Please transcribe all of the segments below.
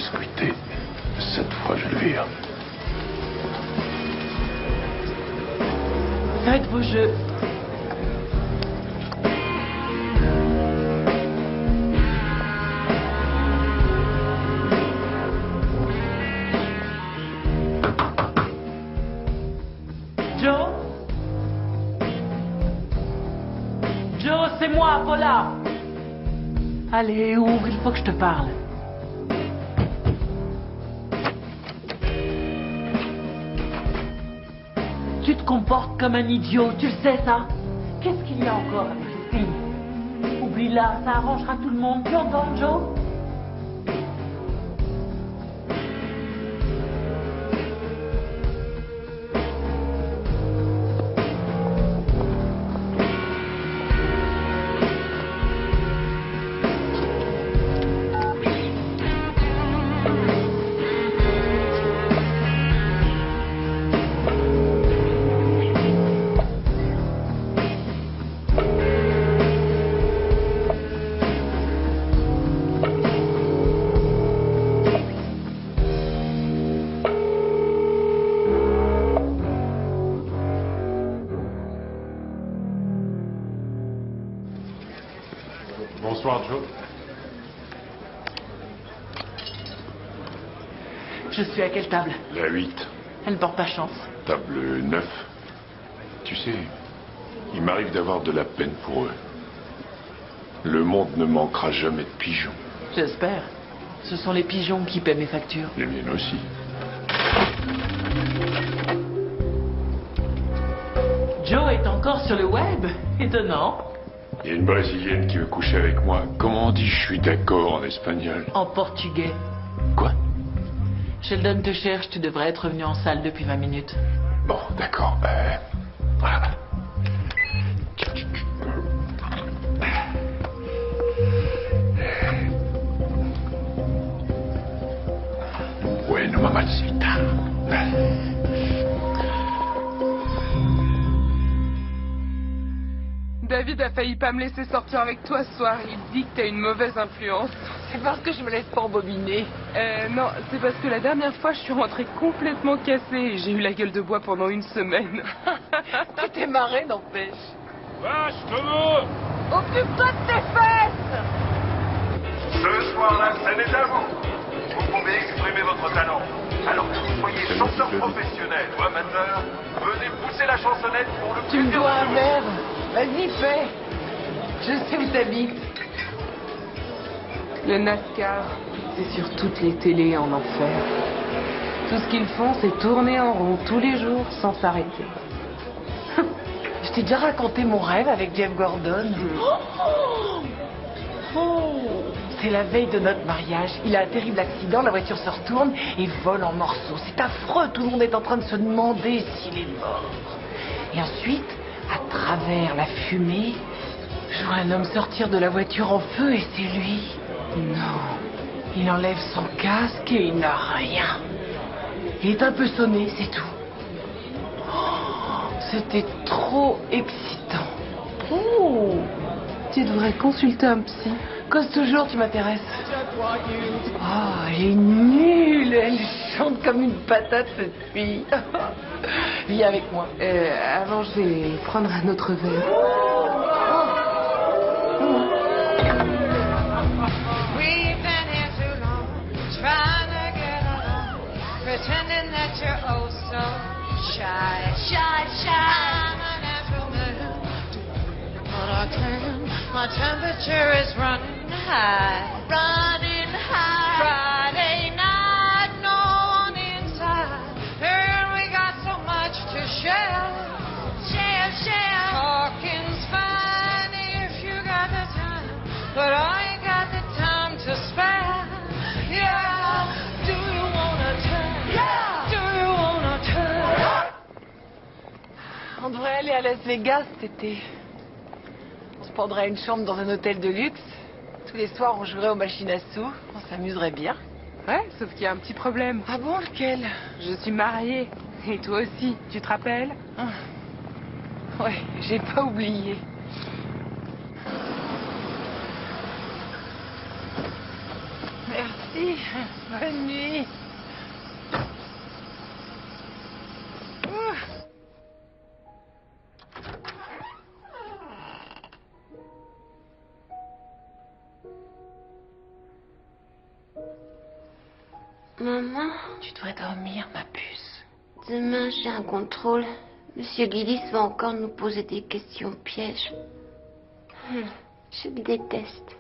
biscuité. Cette fois, je le vire. Faites vos jeux. Joe? Joe, c'est moi, Paula. Allez, ouvre, il faut que je te parle. Tu te comportes comme un idiot, tu le sais ça? Qu'est-ce qu'il y a encore avec Christine? Oublie-la, ça arrangera tout le monde. Tu entends, Joe? Bonsoir, Joe. Je suis à quelle table? La 8. Elle ne porte pas chance. Table 9. Tu sais, il m'arrive d'avoir de la peine pour eux. Le monde ne manquera jamais de pigeons. J'espère. Ce sont les pigeons qui paient mes factures. Les miennes aussi. Joe est encore sur le web. Étonnant. Il y a une Brésilienne qui veut coucher avec moi. Comment on dit je suis d'accord en espagnol? En portugais. Quoi? Sheldon te cherche, tu devrais être venu en salle depuis 20 minutes. Bon, d'accord. Voilà. Bueno, mamacita. David a failli pas me laisser sortir avec toi ce soir. Il dit que t'as une mauvaise influence. C'est parce que je me laisse pas embobiner. Non, c'est parce que la dernière fois, je suis rentrée complètement cassée et j'ai eu la gueule de bois pendant une semaine. Tu t'es marré, n'empêche. Vache, comment? Occupe-toi de tes fesses! Ce soir, la scène est à vous. Vous pouvez exprimer votre talent. Alors que vous soyez chanteur professionnel ou amateur, venez pousser la chansonnette pour le Tu plus me dois un jour. verre. Vas-y, fais. Je sais où t'habites. Le NASCAR, c'est sur toutes les télés en enfer. Tout ce qu'ils font, c'est tourner en rond tous les jours sans s'arrêter. Je t'ai déjà raconté mon rêve avec Jeff Gordon. Oh, c'est la veille de notre mariage. Il a un terrible accident, la voiture se retourne et vole en morceaux. C'est affreux, tout le monde est en train de se demander s'il est mort. Et ensuite, à travers la fumée, je vois un homme sortir de la voiture en feu et c'est lui. Non, il enlève son casque et il n'a rien. Il est un peu sonné, c'est tout. Oh, c'était trop excitant. Oh, tu devrais consulter un psy. Cause toujours, tu m'intéresses. Oh, elle est nulle. Elle chante comme une patate, cette fille. Viens avec moi. Avant, je vais prendre un autre verre. We've been here too long, trying to get along, pretending that you're oh so shy, shy, shy. I'm a natural man, doing what I can. My temperature is running high, running high. Friday night, no one inside, and we got so much to share, share, share. Talking's fine if you got the time, but I ain't got the time to spare. Yeah, do you wanna turn? Yeah, do you wanna turn? On devrait aller à Las Vegas cet été. On se prendrait une chambre dans un hôtel de luxe. Tous les soirs, on jouerait aux machines à sous. On s'amuserait bien. Ouais, sauf qu'il y a un petit problème. Ah bon, lequel? Je suis mariée. Et toi aussi, tu te rappelles? Ouais, j'ai pas oublié. Merci. Merci. Bonne nuit. Maman, Tu devrais dormir, ma puce. demain j'ai un contrôle. Monsieur Gillis va encore nous poser des questions pièges. Je le déteste.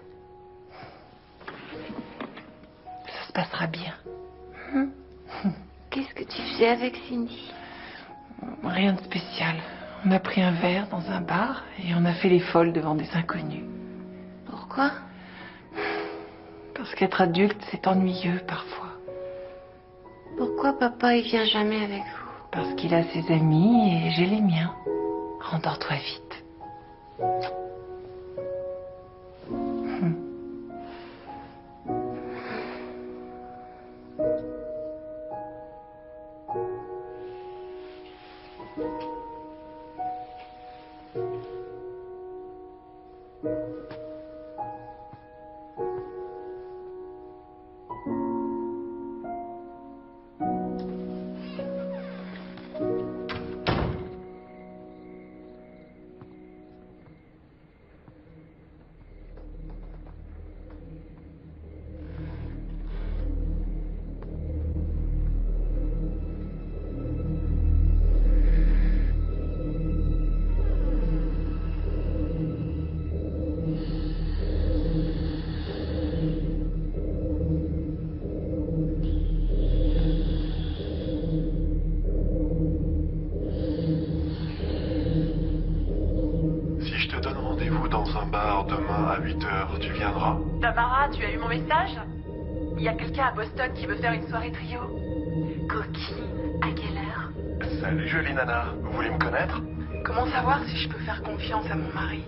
Ça se passera bien. Qu'est-ce que tu fais avec Cindy? Rien de spécial. On a pris un verre dans un bar et on a fait les folles devant des inconnus. Pourquoi? Parce qu'être adulte, c'est ennuyeux parfois. Pourquoi papa il vient jamais avec vous? Parce qu'il a ses amis et j'ai les miens. Rendors-toi vite. Si je te donne rendez-vous dans un bar demain à 8h, tu viendras? Tamara, tu as eu mon message? Il y a quelqu'un à Boston qui veut faire une soirée trio. Coquine, à quelle heure? Salut jolie nana, vous voulez me connaître? Comment savoir si je peux faire confiance à mon mari?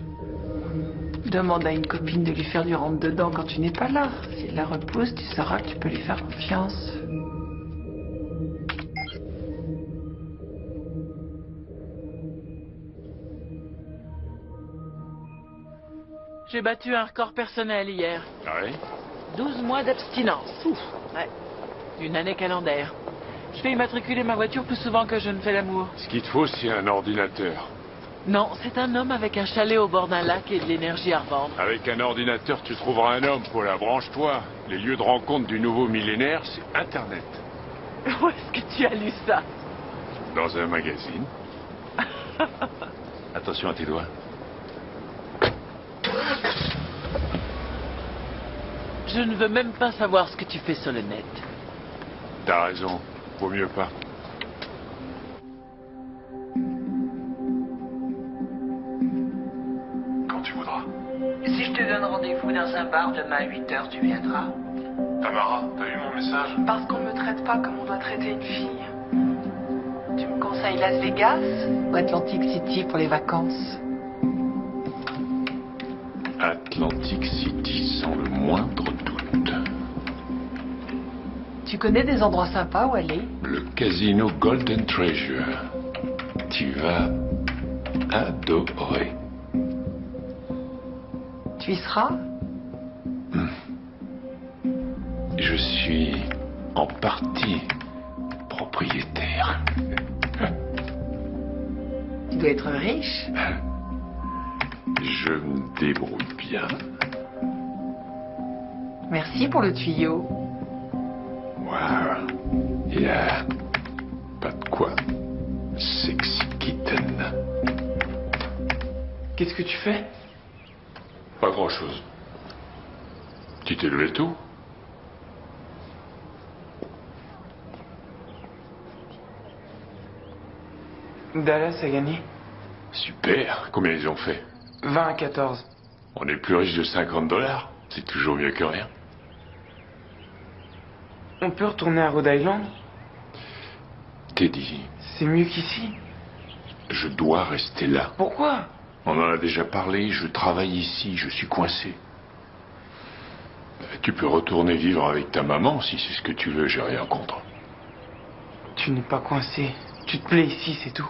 Demande à une copine de lui faire du rentre-dedans quand tu n'es pas là. S'il la repousse, tu sauras que tu peux lui faire confiance. J'ai battu un record personnel hier. Ah oui? 12 mois d'abstinence. Ouais. D'une année calendaire. Je fais immatriculer ma voiture plus souvent que je ne fais l'amour. Ce qu'il te faut, c'est un ordinateur. Non, c'est un homme avec un chalet au bord d'un lac et de l'énergie à revendre. Avec un ordinateur, tu trouveras un homme, Paula. Branche-toi. Les lieux de rencontre du nouveau millénaire, c'est Internet. Où est-ce que tu as lu ça? Dans un magazine. Attention à tes doigts. Je ne veux même pas savoir ce que tu fais sur le net. T'as raison. Vaut mieux pas. Quand tu voudras. Si je te donne rendez-vous dans un bar demain à 8h, tu viendras. Tamara, t'as eu mon message? Parce qu'on ne me traite pas comme on doit traiter une fille. Tu me conseilles Las Vegas? Ou Atlantic City pour les vacances. Atlantic City sans le moindre doute. Tu connais des endroits sympas où aller? Le casino Golden Treasure. Tu vas adorer. Tu y seras? Je suis en partie propriétaire. Tu dois être riche. Je me débrouille bien. Merci pour le tuyau. Waouh. Il y a pas de quoi. Sexy kitten. Qu'est-ce que tu fais? Pas grand-chose. Tu t'es levé tôt? Dallas a gagné. Super. Combien ils ont fait? 20 à 14. On est plus riche de $50. C'est toujours mieux que rien. On peut retourner à Rhode Island? Teddy, C'est mieux qu'ici. je dois rester là. Pourquoi? On en a déjà parlé, je travaille ici, je suis coincé. Tu peux retourner vivre avec ta maman si c'est ce que tu veux, j'ai rien contre. Tu n'es pas coincé. Tu te plais ici, c'est tout.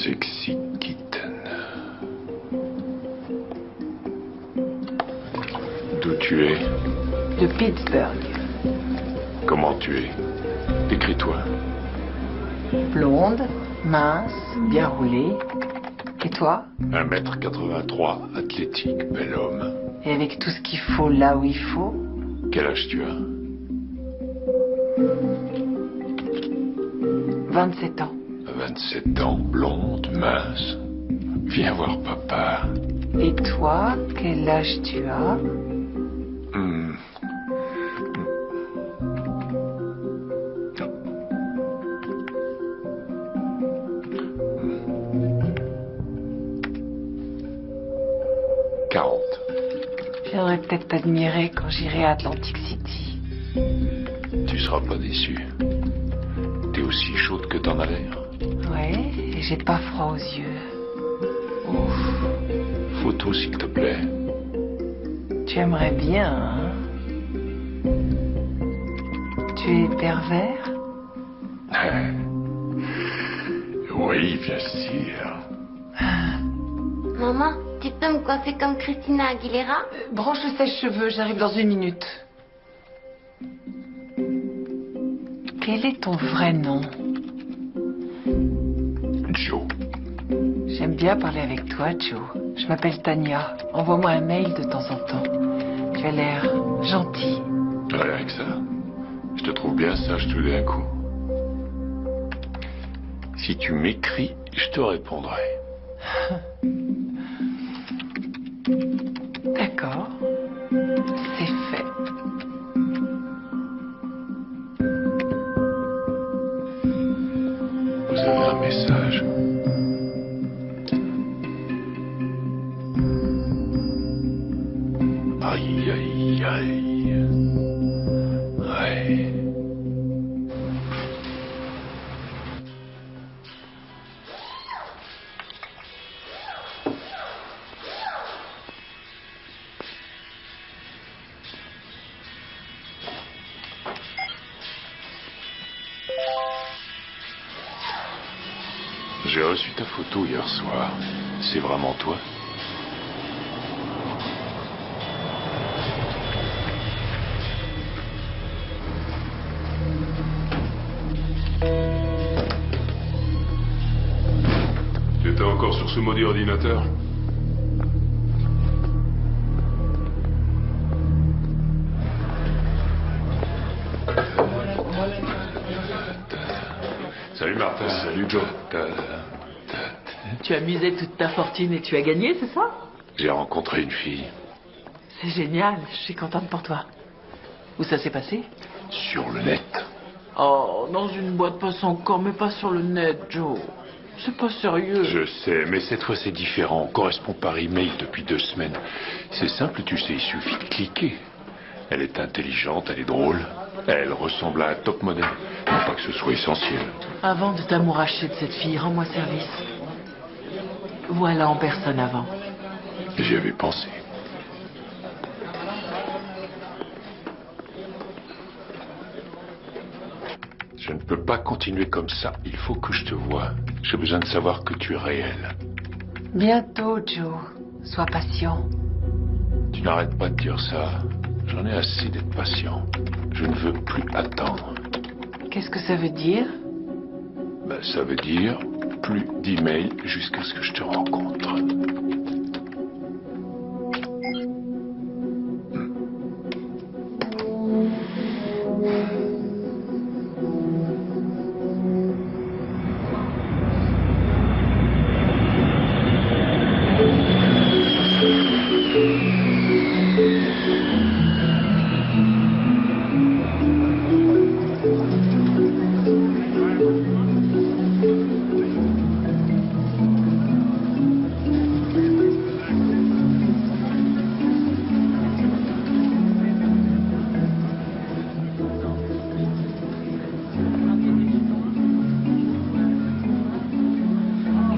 Sexy kitten. D'où tu es? De Pittsburgh. Comment tu es? Décris-toi. Blonde, mince, bien roulée. Et toi? 1m83, athlétique, bel homme. Et avec tout ce qu'il faut là où il faut? Quel âge tu as? 27 ans. 27 ans, blonde, mince. Viens voir papa. Et toi, quel âge tu as? Hmm. 40. Je viendrai peut-être t'admirer quand j'irai à Atlantic City. Tu seras pas déçu. T'es aussi chaude que t'en as l'air. Ouais, et j'ai pas froid aux yeux. Ouf. Photo, s'il te plaît. Tu aimerais bien, hein? Tu es pervers? Oui, bien sûr. Maman, tu peux me coiffer comme Christina Aguilera? Branche le sèche-cheveux, j'arrive dans 1 minute. Quel est ton vrai nom? Joe. J'aime bien parler avec toi, Joe. Je m'appelle Tania. Envoie-moi un mail de temps en temps. Tu as l'air gentil. Rien que ça. Je te trouve bien sage tout d'un coup. Si tu m'écris, je te répondrai. D'accord. C'est fait. Vous avez un message. Aïe, aïe, aïe. Ouais. J'ai reçu ta photo hier soir. C'est vraiment toi? Tu étais encore sur ce maudit ordinateur? Salut Martin. Salut Joe. Tu as misé toute ta fortune et tu as gagné, c'est ça? J'ai rencontré une fille. C'est génial, je suis contente pour toi. Où ça s'est passé? Sur le net. Oh, dans une boîte passe encore, mais pas sur le net, Joe. C'est pas sérieux. Je sais, mais cette fois c'est différent. On correspond par email depuis 2 semaines. C'est simple, tu sais, il suffit de cliquer. Elle est intelligente, elle est drôle. Elle ressemble à un top modèle. Non pas que ce soit essentiel. Avant de t'amouracher de cette fille, rends-moi service. Voilà en personne avant. J'y avais pensé. Je ne peux pas continuer comme ça. Il faut que je te voie. J'ai besoin de savoir que tu es réel. Bientôt, Joe. Sois patient. Tu n'arrêtes pas de dire ça. J'en ai assez d'être patient. Je ne veux plus attendre. Qu'est-ce que ça veut dire? Ben, ça veut dire plus d'emails jusqu'à ce que je te rencontre.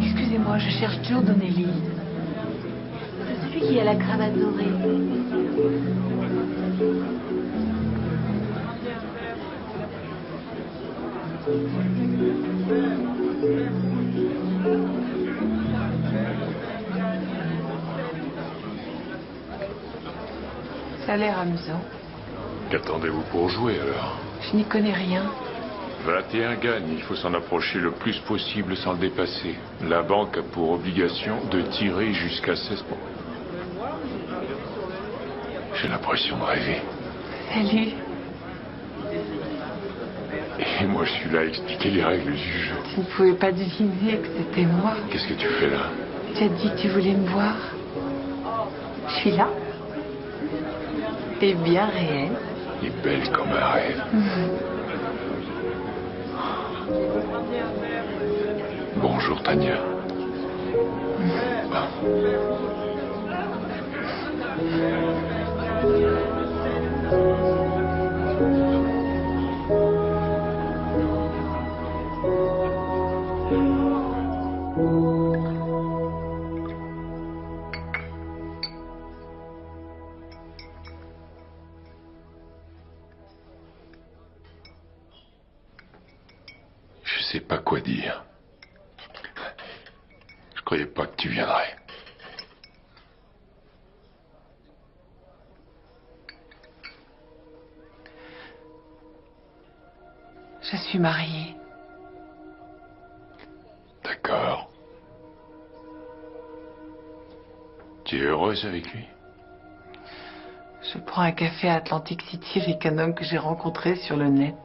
Excusez-moi, je cherche Joe Donnelly. C'est celui qui a la cravate dorée. Ça a l'air amusant. Qu'attendez-vous pour jouer alors? Je n'y connais rien. 21 gagne, il faut s'en approcher le plus possible sans le dépasser. La banque a pour obligation de tirer jusqu'à 16 points. J'ai l'impression de rêver. Salut. Et moi je suis là à expliquer les règles du jeu. Tu ne pouvais pas deviner que c'était moi. Qu'est-ce que tu fais là? Tu as dit que tu voulais me voir. Je suis là. T'es bien réelle. Et belle comme un rêve. Bonjour Tania. Je sais pas quoi dire. Je croyais pas que tu viendrais. Je suis mariée. D'accord. Tu es heureuse avec lui? Je prends un café à Atlantic City avec un homme que j'ai rencontré sur le net.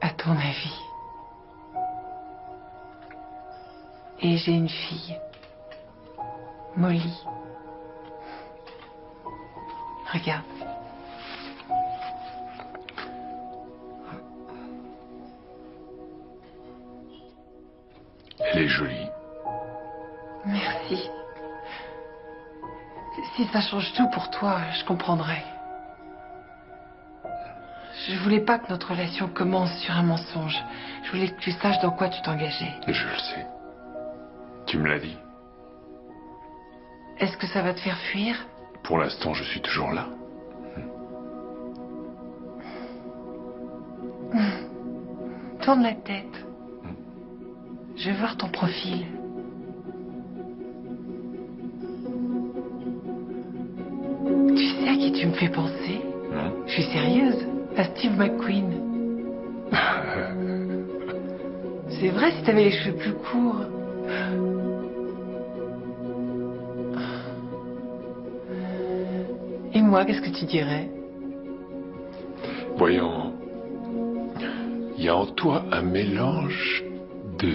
À ton avis? Et j'ai une fille. Molly. Regarde. Elle est jolie. Merci. Si ça change tout pour toi, je comprendrai. Je voulais pas que notre relation commence sur un mensonge. Je voulais que tu saches dans quoi tu t'engageais. Je le sais. Tu me l'as dit. Est-ce que ça va te faire fuir? Pour l'instant, je suis toujours là. Tourne la tête. Je veux voir ton profil. Tu sais à qui tu me fais penser? Non. Je suis sérieuse. À Steve McQueen. C'est vrai si t'avais les cheveux plus courts. Et moi, qu'est-ce que tu dirais? Voyons. Il y a en toi un mélange de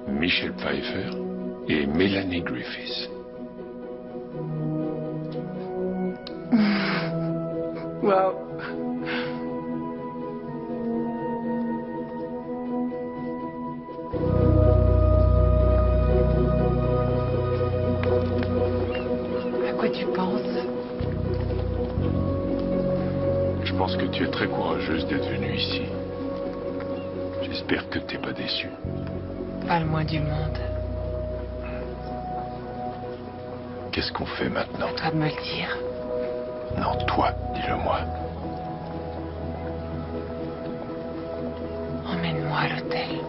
Michelle Pfeiffer et Melanie Griffiths. Waouh. À quoi tu penses? Je pense que tu es très courageuse d'être venue ici. J'espère que t'es pas déçue. Pas le moins du monde. Qu'est-ce qu'on fait maintenant? Toi de me le dire. Non, toi, dis-le-moi. Emmène-moi à l'hôtel.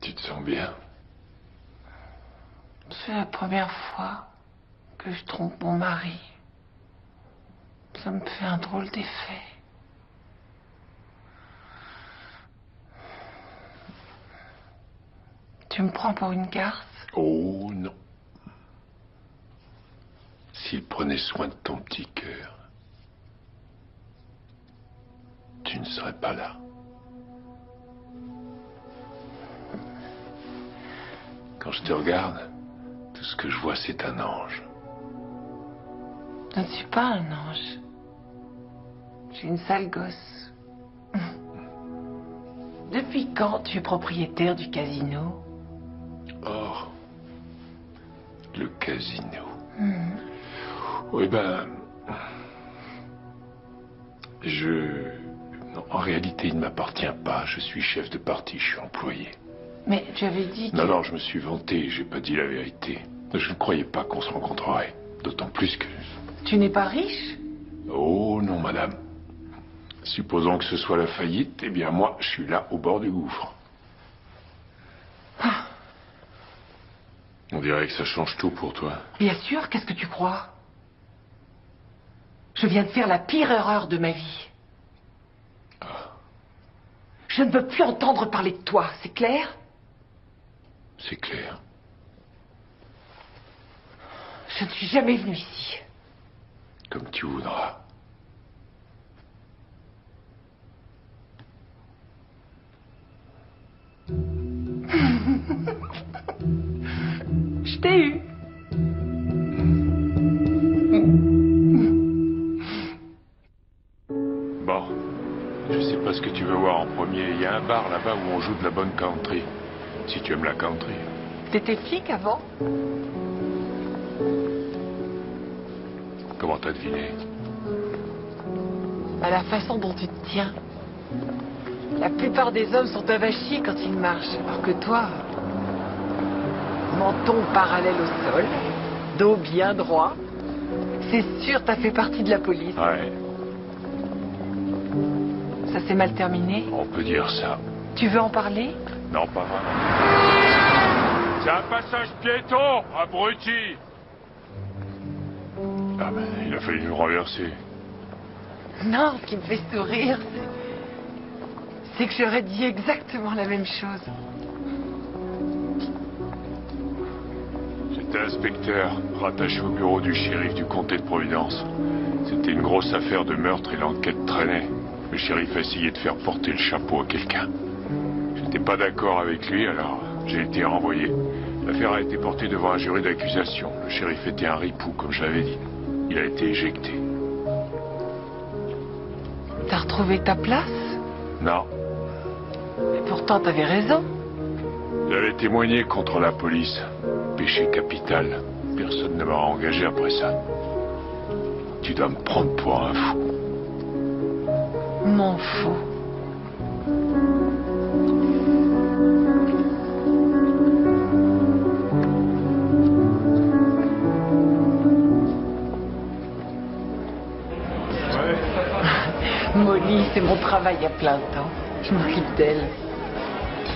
Tu te sens bien? C'est la première fois que je trompe mon mari. Ça me fait un drôle d'effet. Tu me prends pour une garce? Oh non. S'il prenait soin de ton petit cœur, ne serais pas là. Quand je te regarde, tout ce que je vois, c'est un ange. Je ne suis pas un ange. Je suis une sale gosse. Depuis quand tu es propriétaire du casino? Oh, le casino. Oui, ben... Non, en réalité, il ne m'appartient pas. Je suis chef de parti, je suis employé. Mais tu avais dit que... Non, je me suis vanté, j'ai pas dit la vérité. Je ne croyais pas qu'on se rencontrerait. D'autant plus que... Tu n'es pas riche? Oh non, madame. Supposons que ce soit la faillite, eh bien moi, je suis là au bord du gouffre. Ah. On dirait que ça change tout pour toi. Bien sûr, qu'est-ce que tu crois? Je viens de faire la pire erreur de ma vie. Je ne veux plus entendre parler de toi, c'est clair? C'est clair. Je ne suis jamais venue ici. Comme tu voudras. Je t'ai eu. Bon, je sais pas ce que tu veux voir en premier. Il y a un bar là-bas où on joue de la bonne country. Si tu aimes la country. T'étais flic avant? Comment t'as deviné? À la façon dont tu te tiens. La plupart des hommes sont avachis quand ils marchent, alors que toi, menton parallèle au sol, dos bien droit, c'est sûr t'as fait partie de la police. Ouais, Ça s'est mal terminé? on peut dire ça. Tu veux en parler? Non, pas vraiment. C'est un passage piéton, abruti. Ah ben, il a fallu nous renverser. Non, ce qui me fait sourire, c'est que j'aurais dit exactement la même chose. J'étais inspecteur, rattaché au bureau du shérif du comté de Providence. C'était une grosse affaire de meurtre et l'enquête traînait. Le shérif a essayé de faire porter le chapeau à quelqu'un. J'étais pas d'accord avec lui, alors j'ai été renvoyé. L'affaire a été portée devant un jury d'accusation. Le shérif était un ripou, comme je l'avais dit. Il a été éjecté. T'as retrouvé ta place? Non. Et pourtant, t'avais raison. J'avais témoigné contre la police. Péché capital. Personne ne m'aura engagé après ça. Tu dois me prendre pour un fou. M'en fous. Molly, c'est mon travail à plein temps. Je m'occupe d'elle.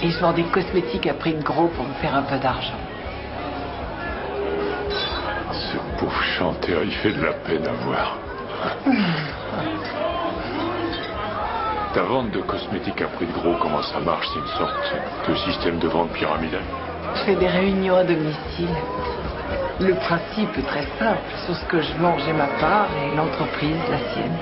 Et je vends des cosmétiques à prix de gros pour me faire un peu d'argent. Ce pauvre chanteur, il fait de la peine à voir. Ta vente de cosmétiques à prix de gros, comment ça marche? C'est une sorte de système de vente pyramidal? Je fais des réunions à domicile. Le principe est très simple. Sur ce que je vends, j'ai ma part et l'entreprise, la sienne.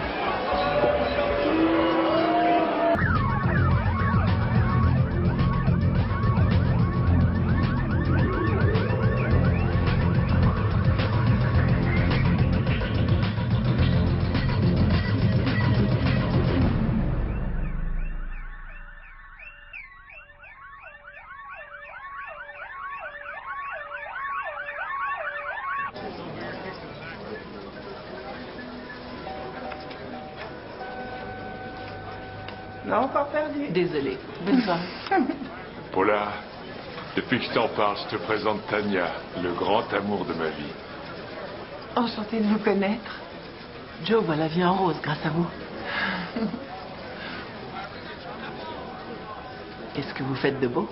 Non, encore perdu. Désolée. Bonne soirée. Paula, depuis que je t'en parle, je te présente Tania, le grand amour de ma vie. Enchantée de vous connaître. Joe voit la vie en rose grâce à vous. Qu'est-ce que vous faites de beau?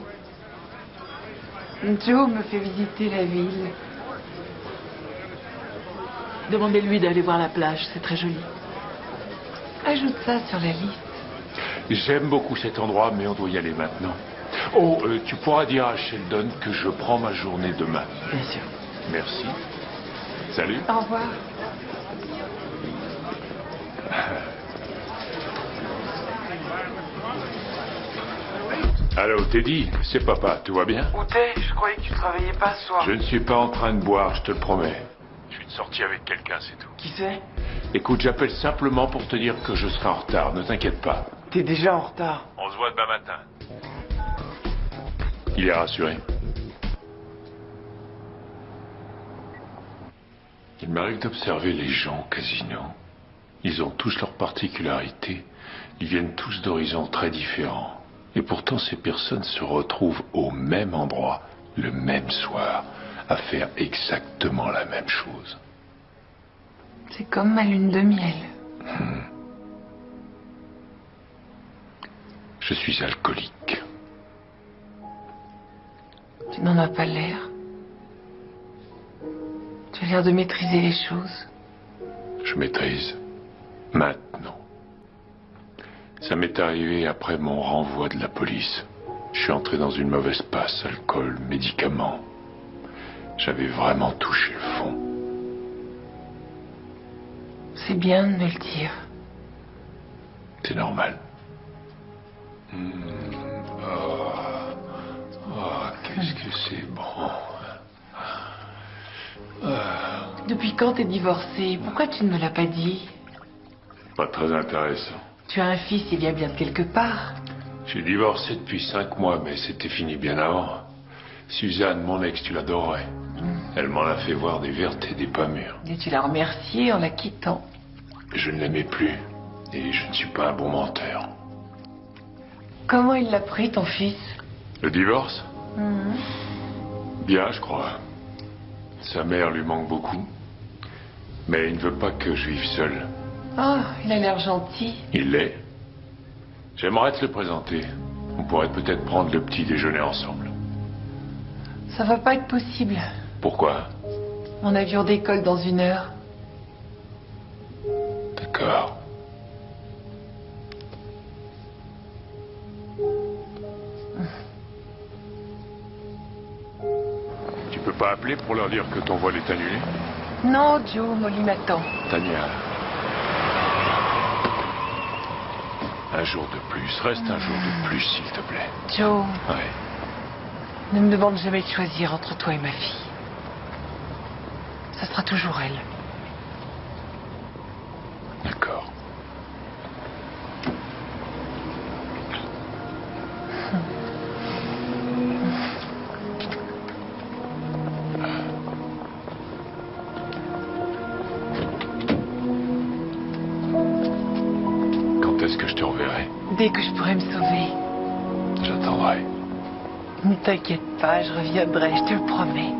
Joe me fait visiter la ville. Demandez-lui d'aller voir la plage, c'est très joli. Ajoute ça sur la liste. J'aime beaucoup cet endroit, mais on doit y aller maintenant. Oh, tu pourras dire à Sheldon que je prends ma journée demain. Bien sûr. Merci. Salut. Au revoir. Allô, Teddy, c'est papa, tout va bien? Où t'es? Je croyais que tu travaillais pas ce soir. Je ne suis pas en train de boire, je te le promets. Je suis sorti avec quelqu'un, c'est tout. Qui c'est? Écoute, j'appelle simplement pour te dire que je serai en retard, ne t'inquiète pas. T'es déjà en retard. On se voit demain matin. Il est rassuré. Il m'arrive d'observer les gens au casino. Ils ont tous leurs particularités. Ils viennent tous d'horizons très différents. Et pourtant, ces personnes se retrouvent au même endroit, le même soir, à faire exactement la même chose. C'est comme ma lune de miel. Je suis alcoolique. Tu n'en as pas l'air. Tu as l'air de maîtriser les choses. Je maîtrise. Maintenant. Ça m'est arrivé après mon renvoi de la police. Je suis entré dans une mauvaise passe, alcool, médicaments. J'avais vraiment touché le fond. C'est bien de me le dire. C'est normal. Qu'est-ce que c'est bon. Depuis quand t'es divorcé? Pourquoi tu ne me l'as pas dit? Pas très intéressant. Tu as un fils, il vient bien de quelque part. J'ai divorcé depuis 5 mois, mais c'était fini bien avant. Suzanne, mon ex, tu l'adorais. Elle m'en a fait voir des vertes et des pas mûres. Et tu l'as remercié en la quittant. Je ne l'aimais plus, et je ne suis pas un bon menteur. Comment il l'a pris, ton fils? Le divorce? Bien, je crois. Sa mère lui manque beaucoup. Mais il ne veut pas que je vive seul. Oh, il a l'air gentil. Il l'est. J'aimerais te le présenter. On pourrait peut-être prendre le petit déjeuner ensemble. Ça va pas être possible. Pourquoi? Mon avion décolle dans 1 heure. D'accord. Tu peux pas appeler pour leur dire que ton vol est annulé? Non, Joe, Molly m'attend. Tania. Un jour de plus. Reste un jour de plus, s'il te plaît. Joe, Ouais. ne me demande jamais de choisir entre toi et ma fille. Ça sera toujours elle. D'accord. Quand est-ce que je te reverrai? Dès que je pourrai me sauver. J'attendrai. Ne t'inquiète pas, je reviendrai, je te le promets.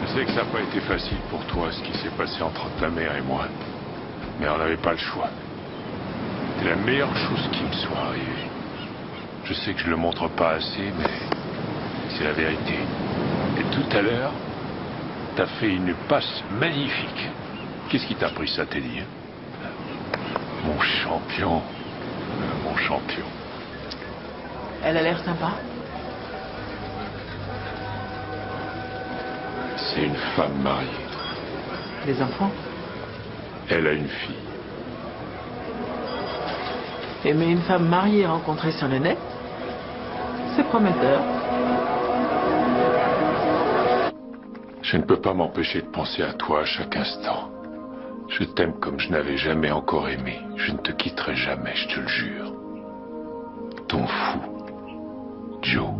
Je sais que ça n'a pas été facile pour toi, ce qui s'est passé entre ta mère et moi. Mais on n'avait pas le choix. C'est la meilleure chose qui me soit arrivée. Je sais que je le montre pas assez, mais c'est la vérité. Et tout à l'heure, t'as fait une passe magnifique. Qu'est-ce qui t'a pris ça, Teddy? Mon champion. Mon champion. Elle a l'air sympa. C'est une femme mariée. Des enfants? Elle a une fille. Aimer une femme mariée rencontrée sur le net, c'est prometteur. Je ne peux pas m'empêcher de penser à toi à chaque instant. Je t'aime comme je n'avais jamais encore aimé. Je ne te quitterai jamais, je te le jure. Ton fou, Joe.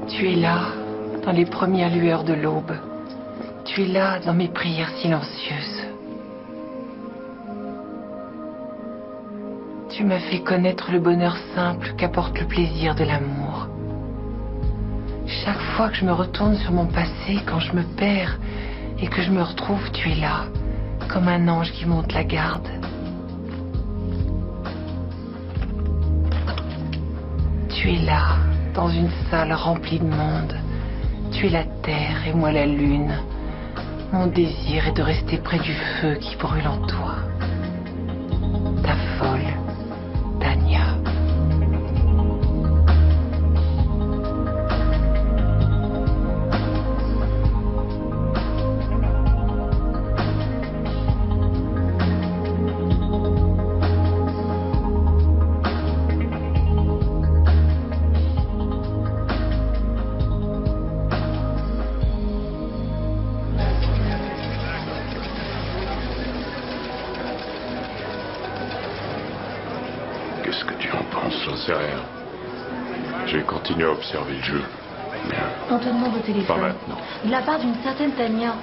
Tu es là, dans les premières lueurs de l'aube. Tu es là, dans mes prières silencieuses. Tu m'as fait connaître le bonheur simple qu'apporte le plaisir de l'amour. Chaque fois que je me retourne sur mon passé, quand je me perds et que je me retrouve, tu es là, comme un ange qui monte la garde. Tu es là, dans une salle remplie de monde. Tu es la terre et moi la lune. Mon désir est de rester près du feu qui brûle en toi. Ta folle, Tania. Qu'est-ce que tu en penses? J'en sais rien. J'ai continué à observer le jeu. On te demande au Pas téléphone. maintenant. De la part d'une certaine Tania.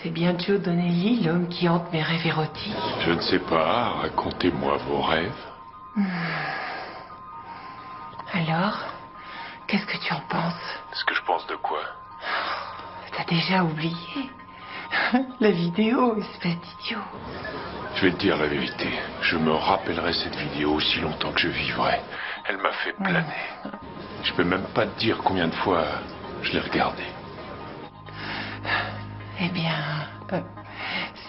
C'est bien Joe Donnelly, l'homme qui hante mes rêves érotiques. Je ne sais pas. Racontez-moi vos rêves. Alors, qu'est-ce que tu en penses? Ce que je pense de quoi? T'as déjà oublié la vidéo, espèce d'idiot. Je vais te dire la vérité. Je me rappellerai cette vidéo aussi longtemps que je vivrai. Elle m'a fait planer. Je peux même pas te dire combien de fois je l'ai regardée. Eh bien,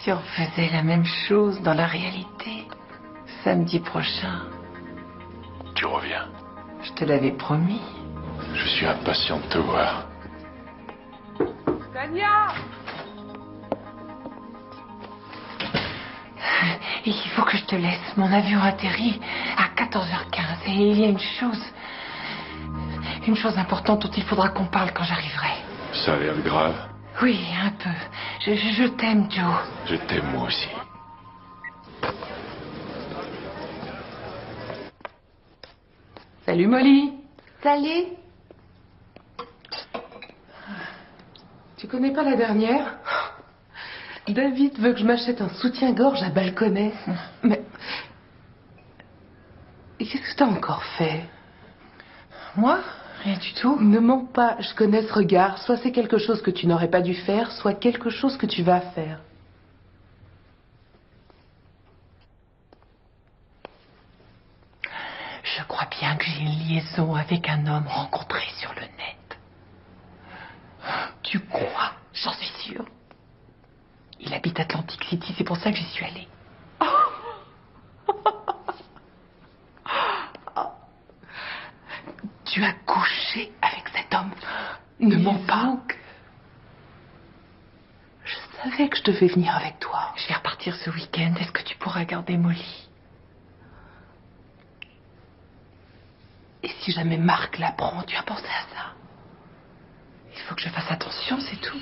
si on faisait la même chose dans la réalité, samedi prochain, Tu reviens. je te l'avais promis. Je suis impatient de te voir. Tania! Il faut que je te laisse. Mon avion atterrit à 14h15 et il y a une chose importante dont il faudra qu'on parle quand j'arriverai. Ça a l'air grave. Oui, un peu. Je t'aime, Joe. Je t'aime moi aussi. Salut Molly! Salut. Tu connais pas la dernière? David veut que je m'achète un soutien-gorge à balconnet. Mais... Et qu'est-ce que t'as encore fait? Moi? Rien du tout. Ne mens pas, je connais ce regard. Soit c'est quelque chose que tu n'aurais pas dû faire, soit quelque chose que tu vas faire. Je crois bien que j'ai une liaison avec un homme rencontré sur le net. Tu crois? J'en suis sûre. Il habite Atlantic City, c'est pour ça que j'y suis allée. Tu as couché avec cet homme? Ne mens pas. Je savais que je devais venir avec toi. Je vais repartir ce week-end. Est-ce que tu pourras garder Molly? Et si jamais Marc l'apprend, tu as pensé à ça? Il faut que je fasse attention, c'est tout.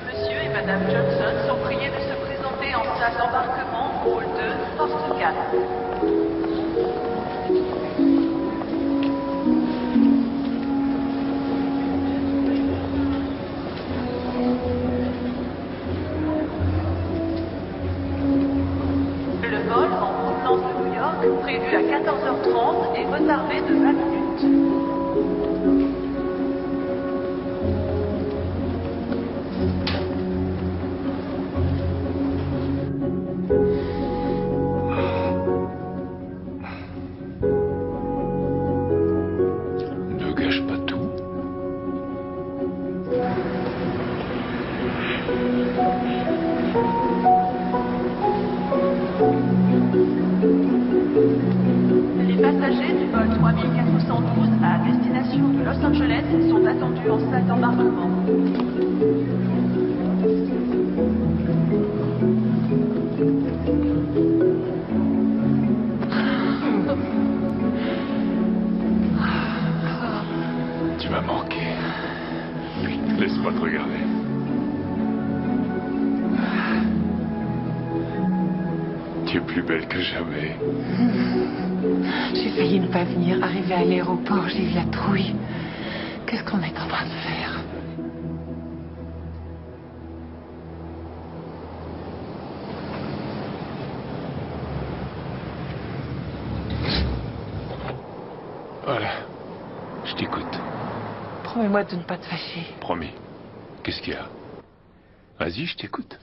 Monsieur et Madame Johnson sont priés de se présenter en salle d'embarquement, hall 2, porte 4. Le vol en provenance de New York, prévu à 14h30, est retardé de 20 minutes. Ne gâche pas tout. Les passagers du vol 3412 à destination de Los Angeles sont attendus en salle d'embarquement. Tu m'as manqué. Vite, laisse-moi te regarder. Tu es plus belle que jamais. J'ai failli ne pas venir. Arrivé à l'aéroport, j'ai vu la trouille. Qu'est-ce qu'on est en train de faire? Voilà. Je t'écoute. Promets-moi de ne pas te fâcher. Promis. Qu'est-ce qu'il y a? Vas-y, je t'écoute.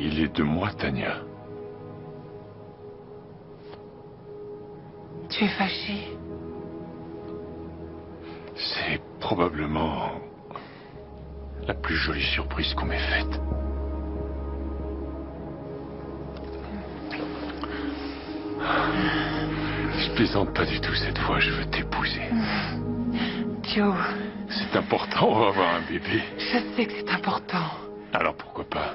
Il est de moi, Tania. Tu es fâché? C'est probablement la plus jolie surprise qu'on m'ait faite. Je plaisante pas du tout cette fois, je veux t'épouser. Joe. C'est important, on va avoir un bébé. Je sais que c'est important. Alors pourquoi pas?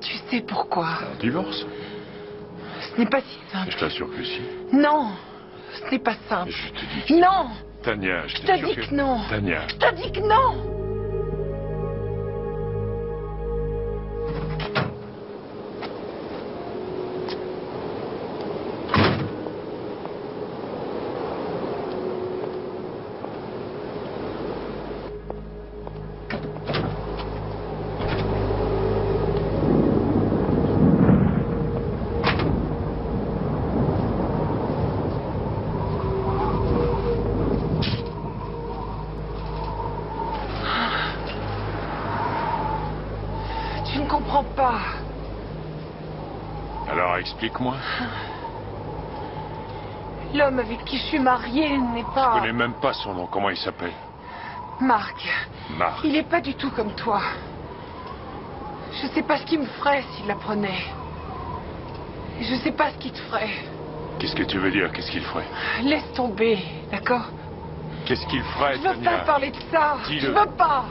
Tu sais pourquoi? Un divorce? Ce n'est pas si simple. Je t'assure que si. Non, ce n'est pas simple. Je te dis que non. Tania, je t'ai dit que non. Tania. Je t'ai dit que non. Tu ne comprends pas. Alors explique-moi. L'homme avec qui je suis mariée n'est pas... Je connais même pas son nom. Comment il s'appelle? Marc. Marc. Il n'est pas du tout comme toi. Je sais pas ce qu'il me ferait s'il l'apprenait. Et je sais pas ce qu'il te ferait. Qu'est-ce que tu veux dire? Qu'est-ce qu'il ferait? Laisse tomber, d'accord? Qu'est-ce qu'il ferait, Je veux Tania? pas parler de ça. Dis-le. Je veux pas.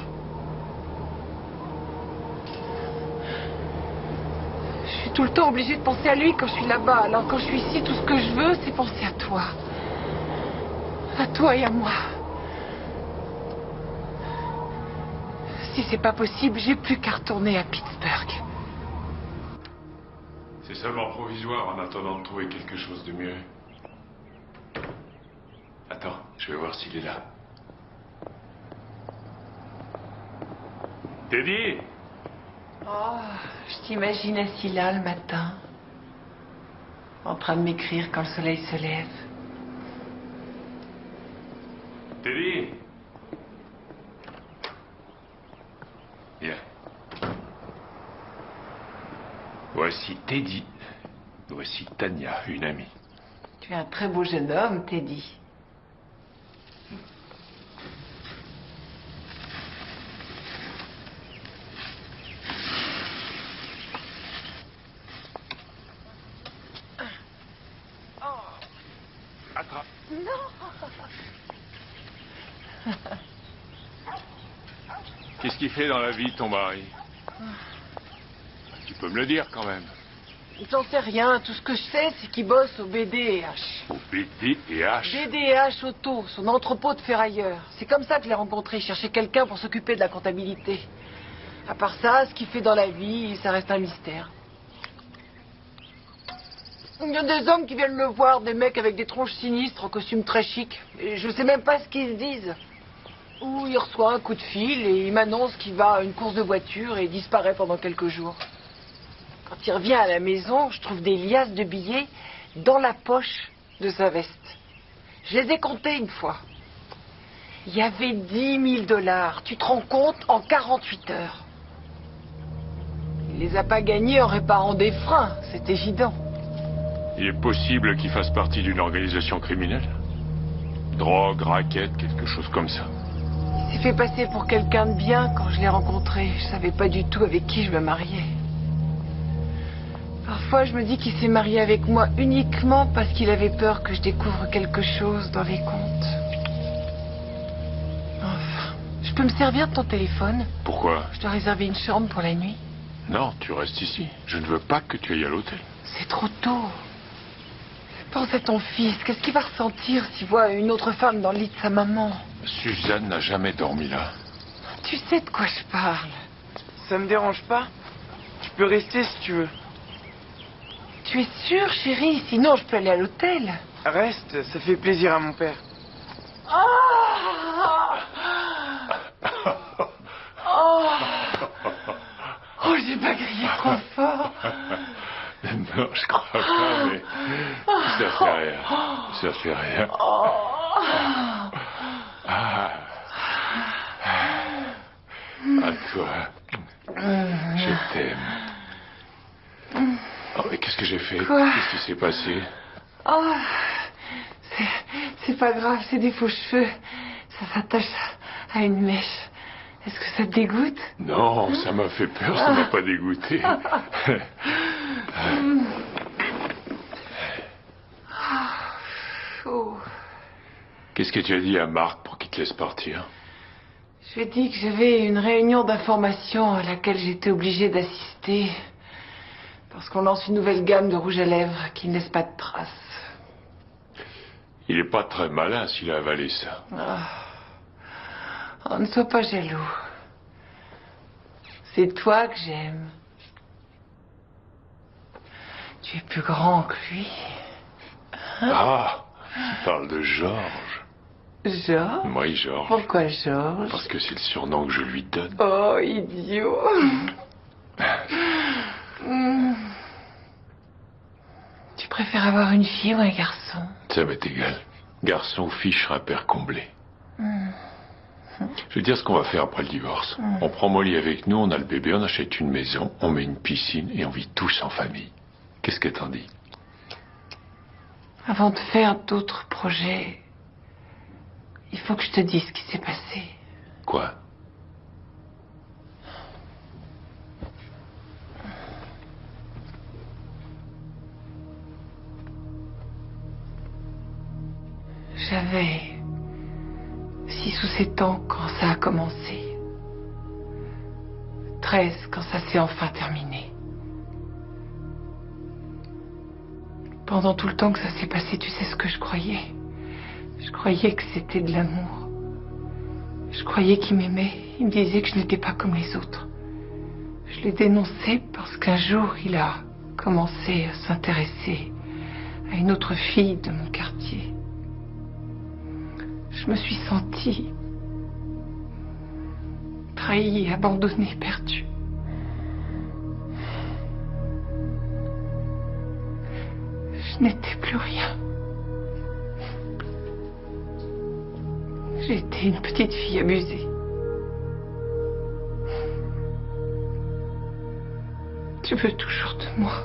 Je suis tout le temps obligée de penser à lui quand je suis là-bas. Alors quand je suis ici, tout ce que je veux, c'est penser à toi. À toi et à moi. Si c'est pas possible, j'ai plus qu'à retourner à Pittsburgh. C'est seulement provisoire en attendant de trouver quelque chose de mieux. Attends, je vais voir s'il est là. Teddy! Oh, je t'imagine assis là le matin, en train de m'écrire quand le soleil se lève. Teddy! Viens. Voici Teddy. Voici Tania, une amie. Tu es un très beau jeune homme, Teddy. Attrape. Non. Qu'est-ce qu'il fait dans la vie, ton mari? Tu peux me le dire quand même. J'en sais rien. Tout ce que je sais, c'est qu'il bosse au BD&H. Au BD&H. BD&H Auto, son entrepôt de ferrailleurs. C'est comme ça que je l'ai rencontré. Il cherchait quelqu'un pour s'occuper de la comptabilité. À part ça, ce qu'il fait dans la vie, ça reste un mystère. Il y a des hommes qui viennent le voir, des mecs avec des tronches sinistres, en costume très chic. Et je sais même pas ce qu'ils se disent. Ou il reçoit un coup de fil et il m'annonce qu'il va à une course de voiture et disparaît pendant quelques jours. Quand il revient à la maison, je trouve des liasses de billets dans la poche de sa veste. Je les ai comptés une fois. Il y avait 10 000 $. Tu te rends compte, en 48 heures. Il les a pas gagnés en réparant des freins, c'est évident. Il est possible qu'il fasse partie d'une organisation criminelle? Drogue, raquette, quelque chose comme ça. Il s'est fait passer pour quelqu'un de bien quand je l'ai rencontré. Je savais pas du tout avec qui je me mariais. Parfois, je me dis qu'il s'est marié avec moi uniquement parce qu'il avait peur que je découvre quelque chose dans les contes. peux me servir de ton téléphone? Pourquoi? Je dois réserver une chambre pour la nuit. Non, tu restes ici. Je ne veux pas que tu ailles à l'hôtel. C'est trop tôt. Pense à ton fils. Qu'est-ce qu'il va ressentir s'il voit une autre femme dans le lit de sa maman? Suzanne n'a jamais dormi là. Tu sais de quoi je parle. Ça me dérange pas. Tu peux rester si tu veux. Tu es sûre, chérie? Sinon, je peux aller à l'hôtel. Reste, ça fait plaisir à mon père. Oh, j'ai pas crié trop fort. Non, je crois pas, mais ça fait rien. Ça fait rien. À toi. Je t'aime. Oh, mais qu'est-ce que j'ai fait? Quoi? Qu'est-ce qui s'est passé? Oh, c'est pas grave, c'est des faux cheveux. Ça s'attache à une mèche. Est-ce que ça te dégoûte? Non, ça m'a fait peur, ça m'a pas dégoûté. Oh. Qu'est-ce que tu as dit à Marc pour qu'il te laisse partir? Je lui ai dit que j'avais une réunion d'information à laquelle j'étais obligée d'assister. Parce qu'on lance une nouvelle gamme de rouge à lèvres qui ne laisse pas de traces. Il est pas très malin s'il a avalé ça. Oh, ne sois pas jaloux. C'est toi que j'aime. Tu es plus grand que lui. Ah, tu parles de Georges. Georges? Oui, Georges. Pourquoi Georges? Parce que c'est le surnom que je lui donne. Oh, idiot. Tu préfères avoir une fille ou un garçon? Ça m'est égal. Garçon ou fille, je serai un père comblé. Je veux dire ce qu'on va faire après le divorce. On prend Molly avec nous, on a le bébé, on achète une maison, on met une piscine et on vit tous en famille. Qu'est-ce que t'en dis? Avant de faire d'autres projets, il faut que je te dise ce qui s'est passé. Quoi? J'avais 6 ou 7 ans quand ça a commencé. 13 quand ça s'est enfin terminé. Pendant tout le temps que ça s'est passé, tu sais ce que je croyais? Je croyais que c'était de l'amour. Je croyais qu'il m'aimait. Il me disait que je n'étais pas comme les autres. Je l'ai dénoncé parce qu'un jour, il a commencé à s'intéresser à une autre fille de mon quartier. Je me suis sentie trahie, abandonnée, perdue. Je n'étais plus rien. J'étais une petite fille abusée. Tu veux toujours de moi.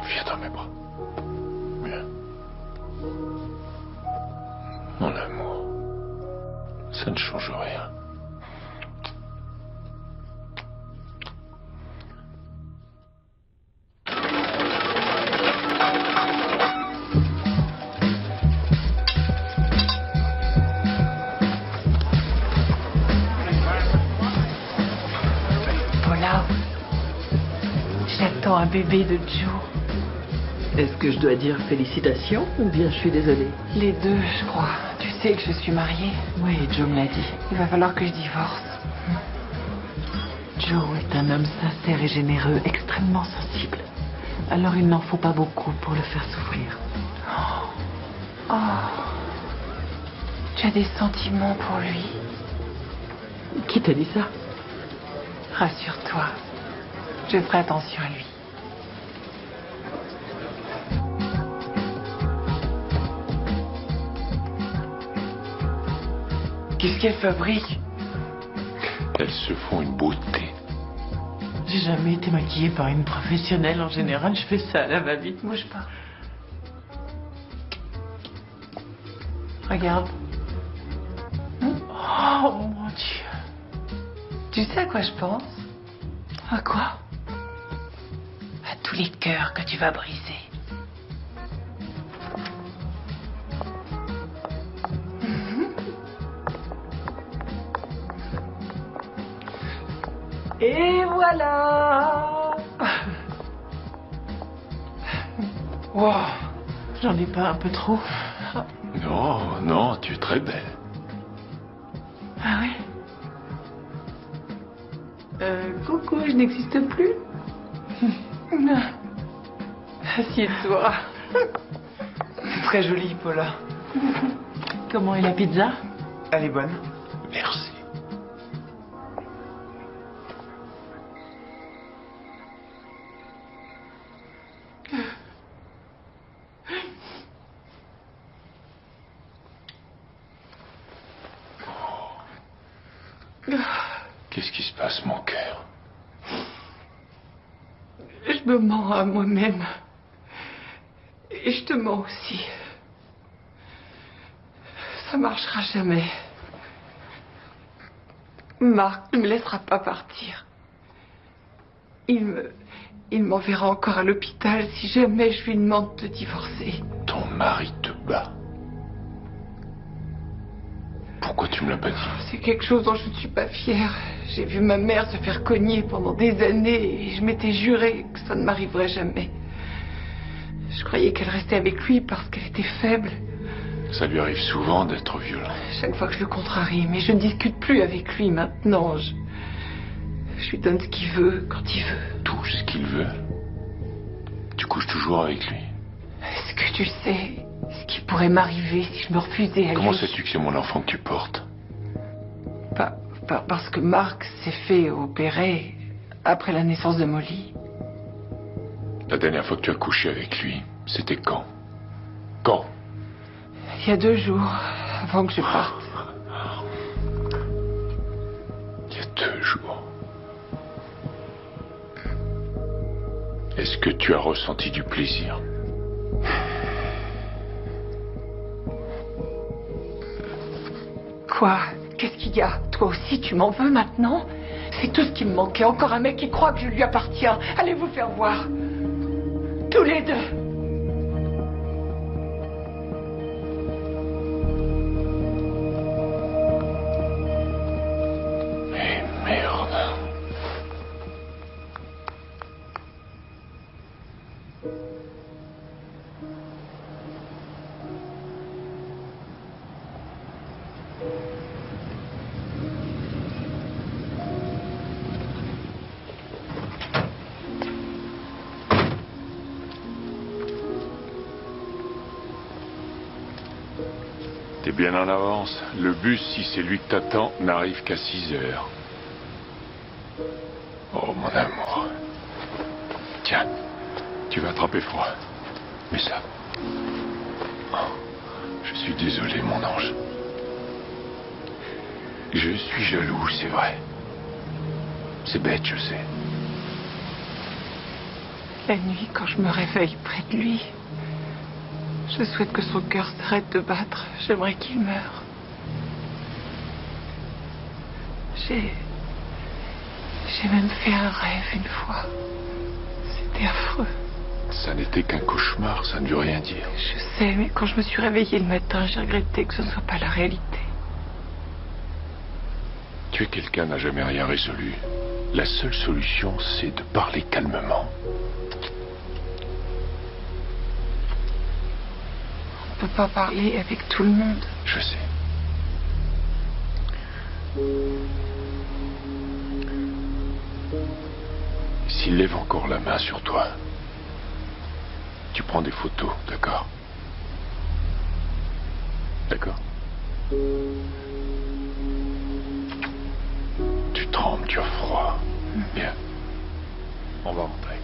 Viens dans mes bras. Viens. Mon amour, ça ne change rien. Paula, j'attends un bébé de Joe. Est-ce que je dois dire félicitations ou bien je suis désolée? Les deux, je crois. Tu sais que je suis mariée. Oui, Joe me l'a dit. Il va falloir que je divorce. Joe est un homme sincère et généreux, extrêmement sensible. Alors il n'en faut pas beaucoup pour le faire souffrir. Oh. Tu as des sentiments pour lui. Qui t'a dit ça? Rassure-toi. Je ferai attention à lui. Qu'est-ce qu'elle fabrique? Elles se font une beauté. J'ai jamais été maquillée par une professionnelle. En général, je fais ça à la va-vite. Bouge pas. Regarde. Oh mon Dieu. Tu sais à quoi je pense? À quoi? À tous les cœurs que tu vas briser. Et voilà. Wow, j'en ai pas un peu trop. Non, non, tu es très belle. Ah oui. Coucou, je n'existe plus. Assieds-toi. C'est très joli, Paula. Comment est la pizza? Elle est bonne. Merci. Qu'est-ce qui se passe, mon cœur? Je me mens à moi-même. Et je te mens aussi. Ça marchera jamais. Marc ne me laissera pas partir. Il m'enverra encore à l'hôpital si jamais je lui demande de divorcer. Ton mari te bat. Pourquoi tu me l'as pas dit? C'est quelque chose dont je ne suis pas fière. J'ai vu ma mère se faire cogner pendant des années et je m'étais juré que ça ne m'arriverait jamais. Je croyais qu'elle restait avec lui parce qu'elle était faible. Ça lui arrive souvent d'être violent. Chaque fois que je le contrarie, mais je ne discute plus avec lui maintenant. Je lui donne ce qu'il veut, quand il veut. Tout ce qu'il veut? Tu couches toujours avec lui? Est-ce que tu sais ce qui pourrait m'arriver si je me refusais à lui? Comment sais-tu que c'est mon enfant que tu portes? Pas parce que Marc s'est fait opérer après la naissance de Molly. La dernière fois que tu as couché avec lui, c'était quand? Quand? Il y a 2 jours, avant que je parte. Il y a 2 jours. Est-ce que tu as ressenti du plaisir? Quoi? Qu'est-ce qu'il y a? Toi aussi, tu m'en veux maintenant? C'est tout ce qui me manquait. Encore un mec qui croit que je lui appartiens. Allez vous faire voir. Tous les deux. T'es bien en avance. Le bus, si c'est lui que t'attends, n'arrive qu'à 6 heures. Oh, mon amour. Tiens, tu vas attraper froid. Mets ça. Oh, je suis désolé, mon ange. Je suis jaloux, c'est vrai. C'est bête, je sais. La nuit, quand je me réveille près de lui, je souhaite que son cœur s'arrête de battre. J'aimerais qu'il meure. J'ai même fait un rêve une fois. C'était affreux. Ça n'était qu'un cauchemar, ça ne veut rien dire. Je sais, mais quand je me suis réveillée le matin, j'ai regretté que ce ne soit pas la réalité. Tu es quelqu'un n'a jamais rien résolu. La seule solution, c'est de parler calmement. On ne peut pas parler avec tout le monde. Je sais. S'il lève encore la main sur toi, tu prends des photos, d'accord? D'accord? Tu trembles, tu as froid. Bien. On va rentrer.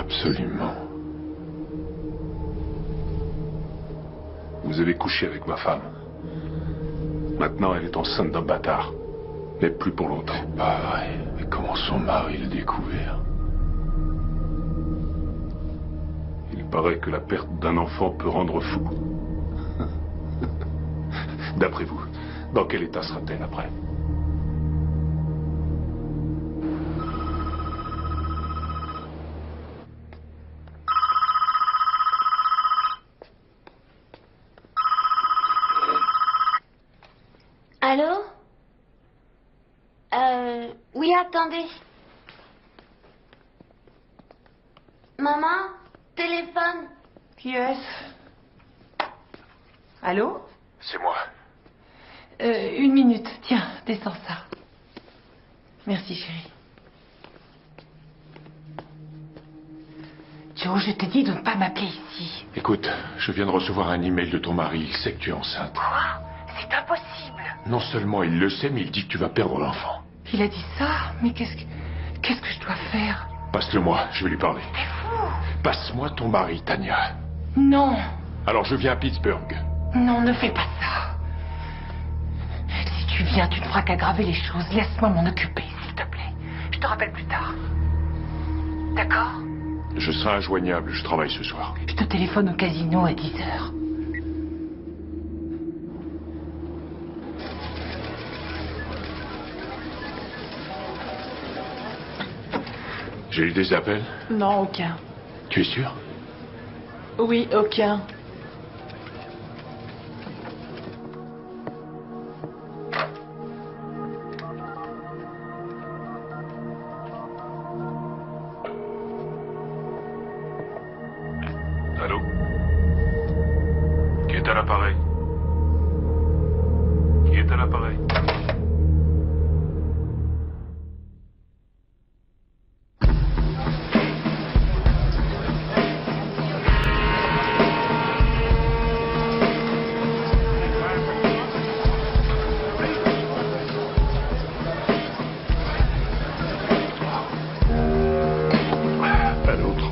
Absolument. Vous avez couché avec ma femme. Maintenant, elle est enceinte d'un bâtard. Mais plus pour longtemps. C'est pas vrai. Mais comment son mari l'a découvert? Il paraît que la perte d'un enfant peut rendre fou. D'après vous, dans quel état sera-t-elle après? Allô? Oui, attendez. Maman? Téléphone? Qui est-ce? Allô? C'est moi. 1 minute. Tiens, descends ça. Merci, chérie. Joe, je t'ai dit de ne pas m'appeler ici. Écoute, je viens de recevoir un email de ton mari. Il sait que tu es enceinte. Quoi? C'est impossible. Non seulement il le sait, mais il dit que tu vas perdre l'enfant. Il a dit ça? Mais qu'est-ce que je dois faire? Passe-le-moi, je vais lui parler. T'es fou! Passe-moi ton mari, Tania. Non. Alors je viens à Pittsburgh. Non, ne fais pas ça. Si tu viens, tu ne feras qu'aggraver les choses. Laisse-moi m'en occuper, s'il te plaît. Je te rappelle plus tard. D'accord? Je serai injoignable, je travaille ce soir. Je te téléphone au casino à 10h. J'ai eu des appels? Non, aucun. Tu es sûr? Oui, aucun. Allô? Qui est à l'appareil? Qui est à l'appareil? À l'autre.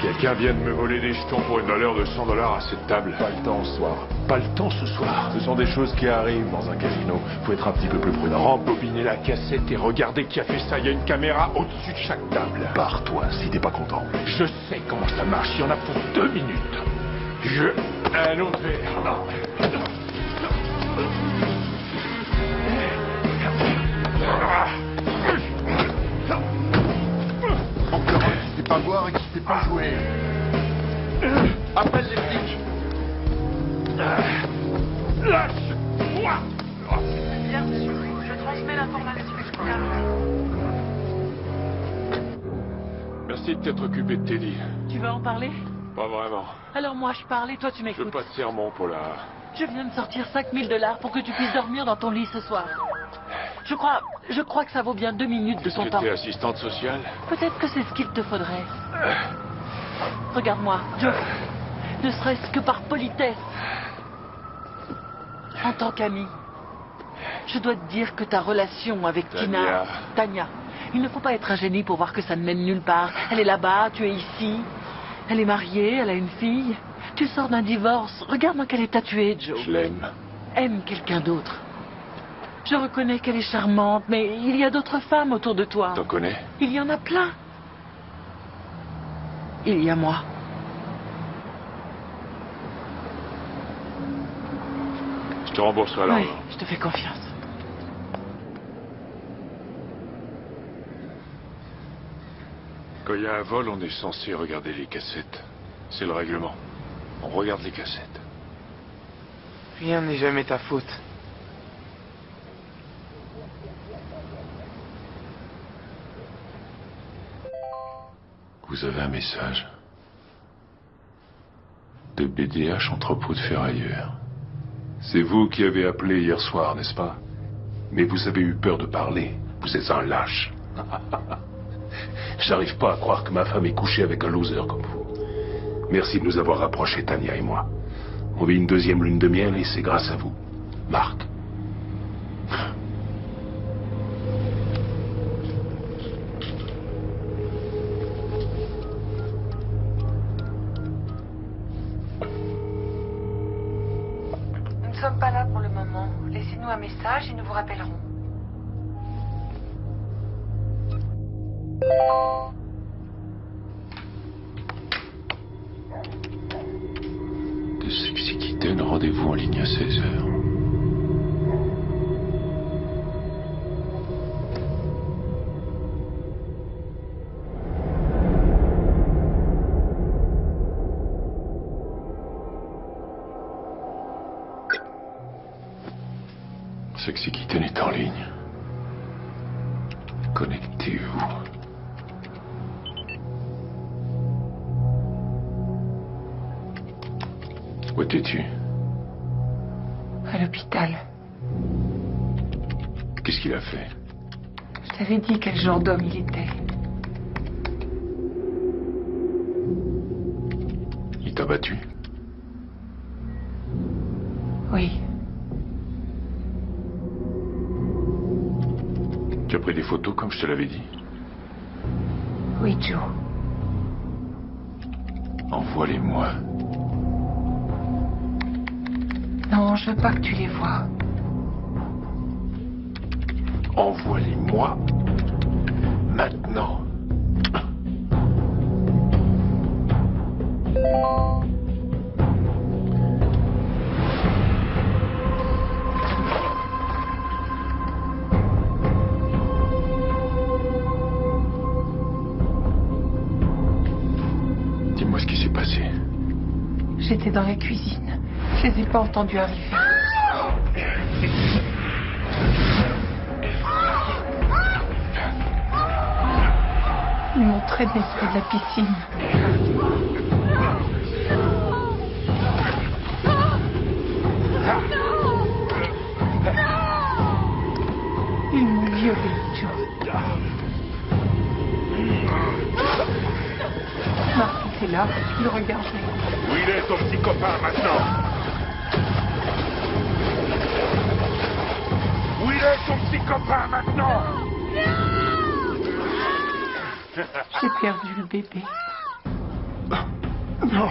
Quelqu'un vient de me voler des jetons pour une valeur de $100 à cette table. Pas le temps ce soir. Pas le temps ce soir. Ce sont des choses qui arrivent dans un casino. Faut être un petit peu plus prudent. Rembobiner la cassette et regardez qui a fait ça. Il y a une caméra au-dessus de chaque table. Pars-toi si t'es pas content. Je sais comment ça marche. Il y en a pour 2 minutes. Un autre verre. Non. Encore un qui sait pas boire et qui sait pas jouer. Appelle les flics. Lâche-moi. Bien sûr, je transmets l'information. Merci de t'être occupé de Teddy. Tu veux en parler? Pas vraiment. Alors moi je parle et toi tu Je veux m'écoutes. pas de sermon, Paula. Je viens de sortir $5000 pour que tu puisses dormir dans ton lit ce soir. Je crois que ça vaut bien 2 minutes de Est-ce ton que temps. t'es assistante sociale? Peut-être que c'est ce qu'il te faudrait. Regarde-moi, Joe. Ne serait-ce que par politesse. En tant qu'ami, je dois te dire que ta relation avec Tania, il ne faut pas être un génie pour voir que ça ne mène nulle part. Elle est là-bas, tu es ici. Elle est mariée, elle a une fille. Tu sors d'un divorce. Regarde dans quel état tu es, Joe. Je l'aime. Aime quelqu'un d'autre. Je reconnais qu'elle est charmante, mais il y a d'autres femmes autour de toi. T'en connais? Il y en a plein. Il y a moi. Je te rembourserai l'argent. Oui, je te fais confiance. Quand il y a un vol, on est censé regarder les cassettes. C'est le règlement. On regarde les cassettes. Rien n'est jamais ta faute. Vous avez un message de BDH Entrepôt de Ferrailleurs. C'est vous qui avez appelé hier soir, n'est-ce pas? Mais vous avez eu peur de parler. Vous êtes un lâche. J'arrive pas à croire que ma femme est couchée avec un loser comme vous. Merci de nous avoir rapprochés, Tania et moi. On vit une deuxième lune de miel et c'est grâce à vous. Marc. Nous ne sommes pas là pour le moment. Laissez-nous un message et nous vous rappellerons. De Sexy Kitten, rendez-vous en ligne à 16h. Sexy Kitten est en ligne. Connectez-vous. Où étais-tu? À l'hôpital. Qu'est-ce qu'il a fait? Je t'avais dit quel genre d'homme il était. Il t'a battu? Oui. Tu as pris des photos comme je te l'avais dit? Oui, Joe. Envoie-les-moi. Non, je veux pas que tu les vois. Envoie-les-moi. Maintenant. Dis-moi ce qui s'est passé. J'étais dans la cuisine. Je les ai pas entendus arriver. Ils m'ont traîné près de la piscine. Ils m'ont violé, Joe. Marc était là, il regardait. Où il est ton petit copain maintenant? Où il est ton petit copain maintenant? J'ai perdu le bébé. Non.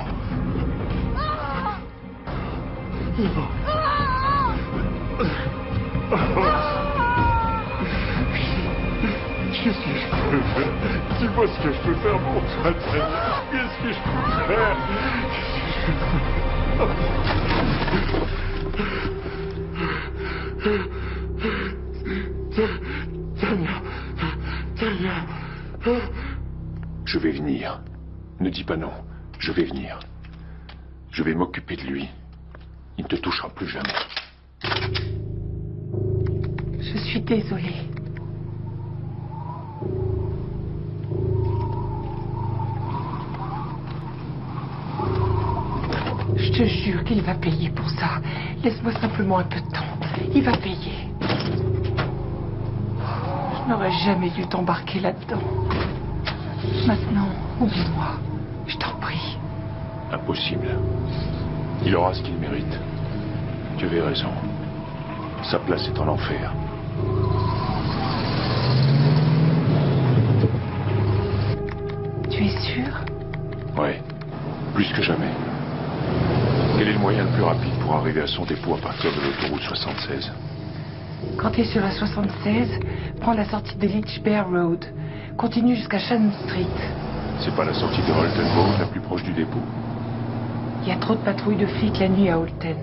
Qu'est-ce que je peux faire? Dis-moi ce que je peux faire pour toi, Tania. Qu'est-ce que je peux faire? Tania. Je vais venir. Ne dis pas non. Je vais venir. Je vais m'occuper de lui. Il ne te touchera plus jamais. Je suis désolée. Je te jure qu'il va payer pour ça. Laisse-moi simplement un peu de temps. Il va payer. Je n'aurais jamais dû t'embarquer là-dedans. Maintenant, oublie-moi. Je t'en prie. Impossible. Il aura ce qu'il mérite. Tu avais raison. Sa place est en enfer. Tu es sûr? Oui, plus que jamais. Quel est le moyen le plus rapide pour arriver à son dépôt à partir de l'autoroute 76? Quand tu es sur la 76, prends la sortie de Litch Bear Road. Continue jusqu'à Shannon Street. C'est pas la sortie de Holton Road la plus proche du dépôt. Il y a trop de patrouilles de flics la nuit à Holton.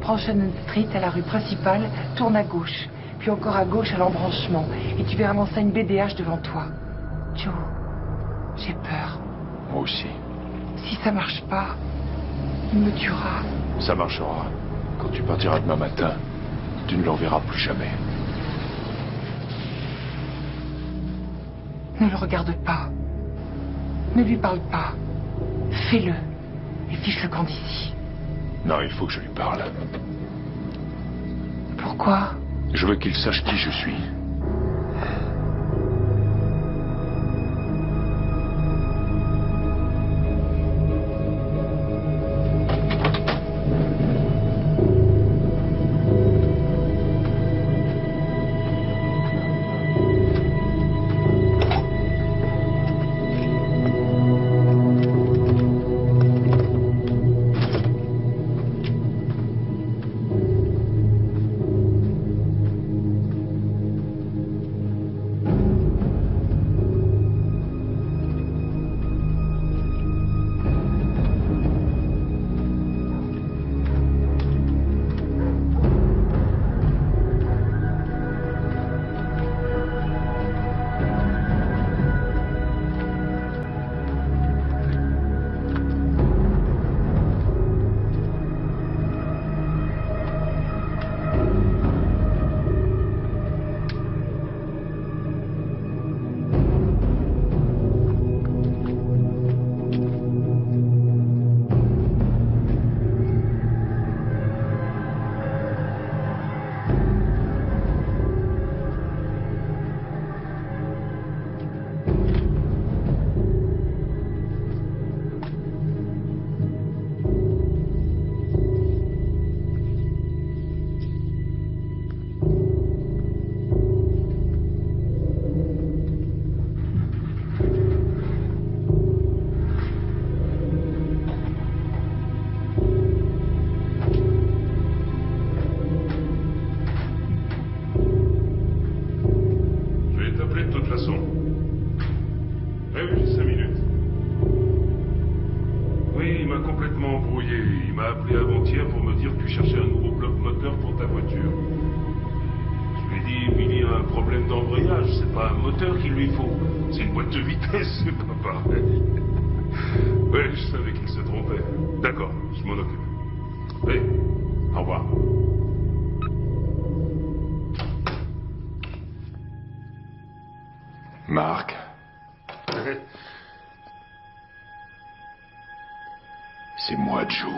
Prends Shannon Street à la rue principale, tourne à gauche, puis encore à gauche à l'embranchement, et tu verras l'enseigne BDH devant toi. Joe, j'ai peur. Moi aussi. Si ça marche pas, il me tuera. Ça marchera. Quand tu partiras demain matin, tu ne le reverras plus jamais. Ne le regarde pas. Ne lui parle pas. Fais-le. Et fiche le camp d'ici. Non, il faut que je lui parle. Pourquoi? Je veux qu'il sache qui je suis. D'accord, je m'en occupe. Oui, au revoir. Marc. C'est moi, Joe.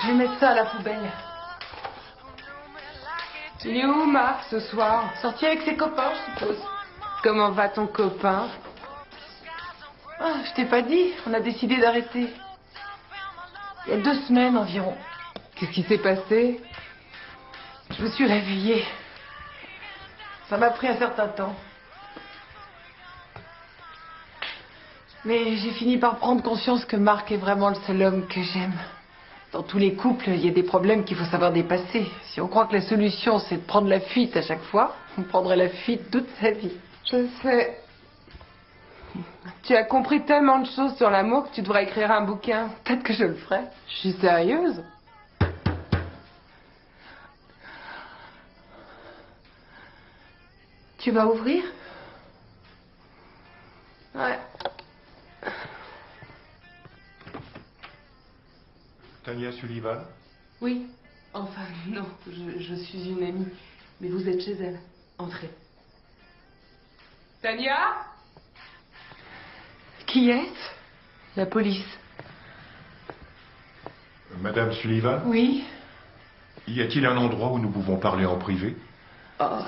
Je vais mettre ça à la poubelle. Il est où, Marc, ce soir? Sorti avec ses copains, je suppose. Comment va ton copain? Ah, je t'ai pas dit, on a décidé d'arrêter. Il y a 2 semaines environ. Qu'est-ce qui s'est passé? Je me suis réveillée. Ça m'a pris un certain temps. Mais j'ai fini par prendre conscience que Marc est vraiment le seul homme que j'aime. Dans tous les couples, il y a des problèmes qu'il faut savoir dépasser. Si on croit que la solution, c'est de prendre la fuite à chaque fois, on prendrait la fuite toute sa vie. Je sais. Tu as compris tellement de choses sur l'amour que tu devrais écrire un bouquin. Peut-être que je le ferai. Je suis sérieuse. Tu vas ouvrir? Ouais. Tania Sullivan? Oui. Enfin, non, je suis une amie. Mais vous êtes chez elle. Entrez. Tania? Qui est-ce? La police. Madame Sullivan? Oui. Y a-t-il un endroit où nous pouvons parler en privé?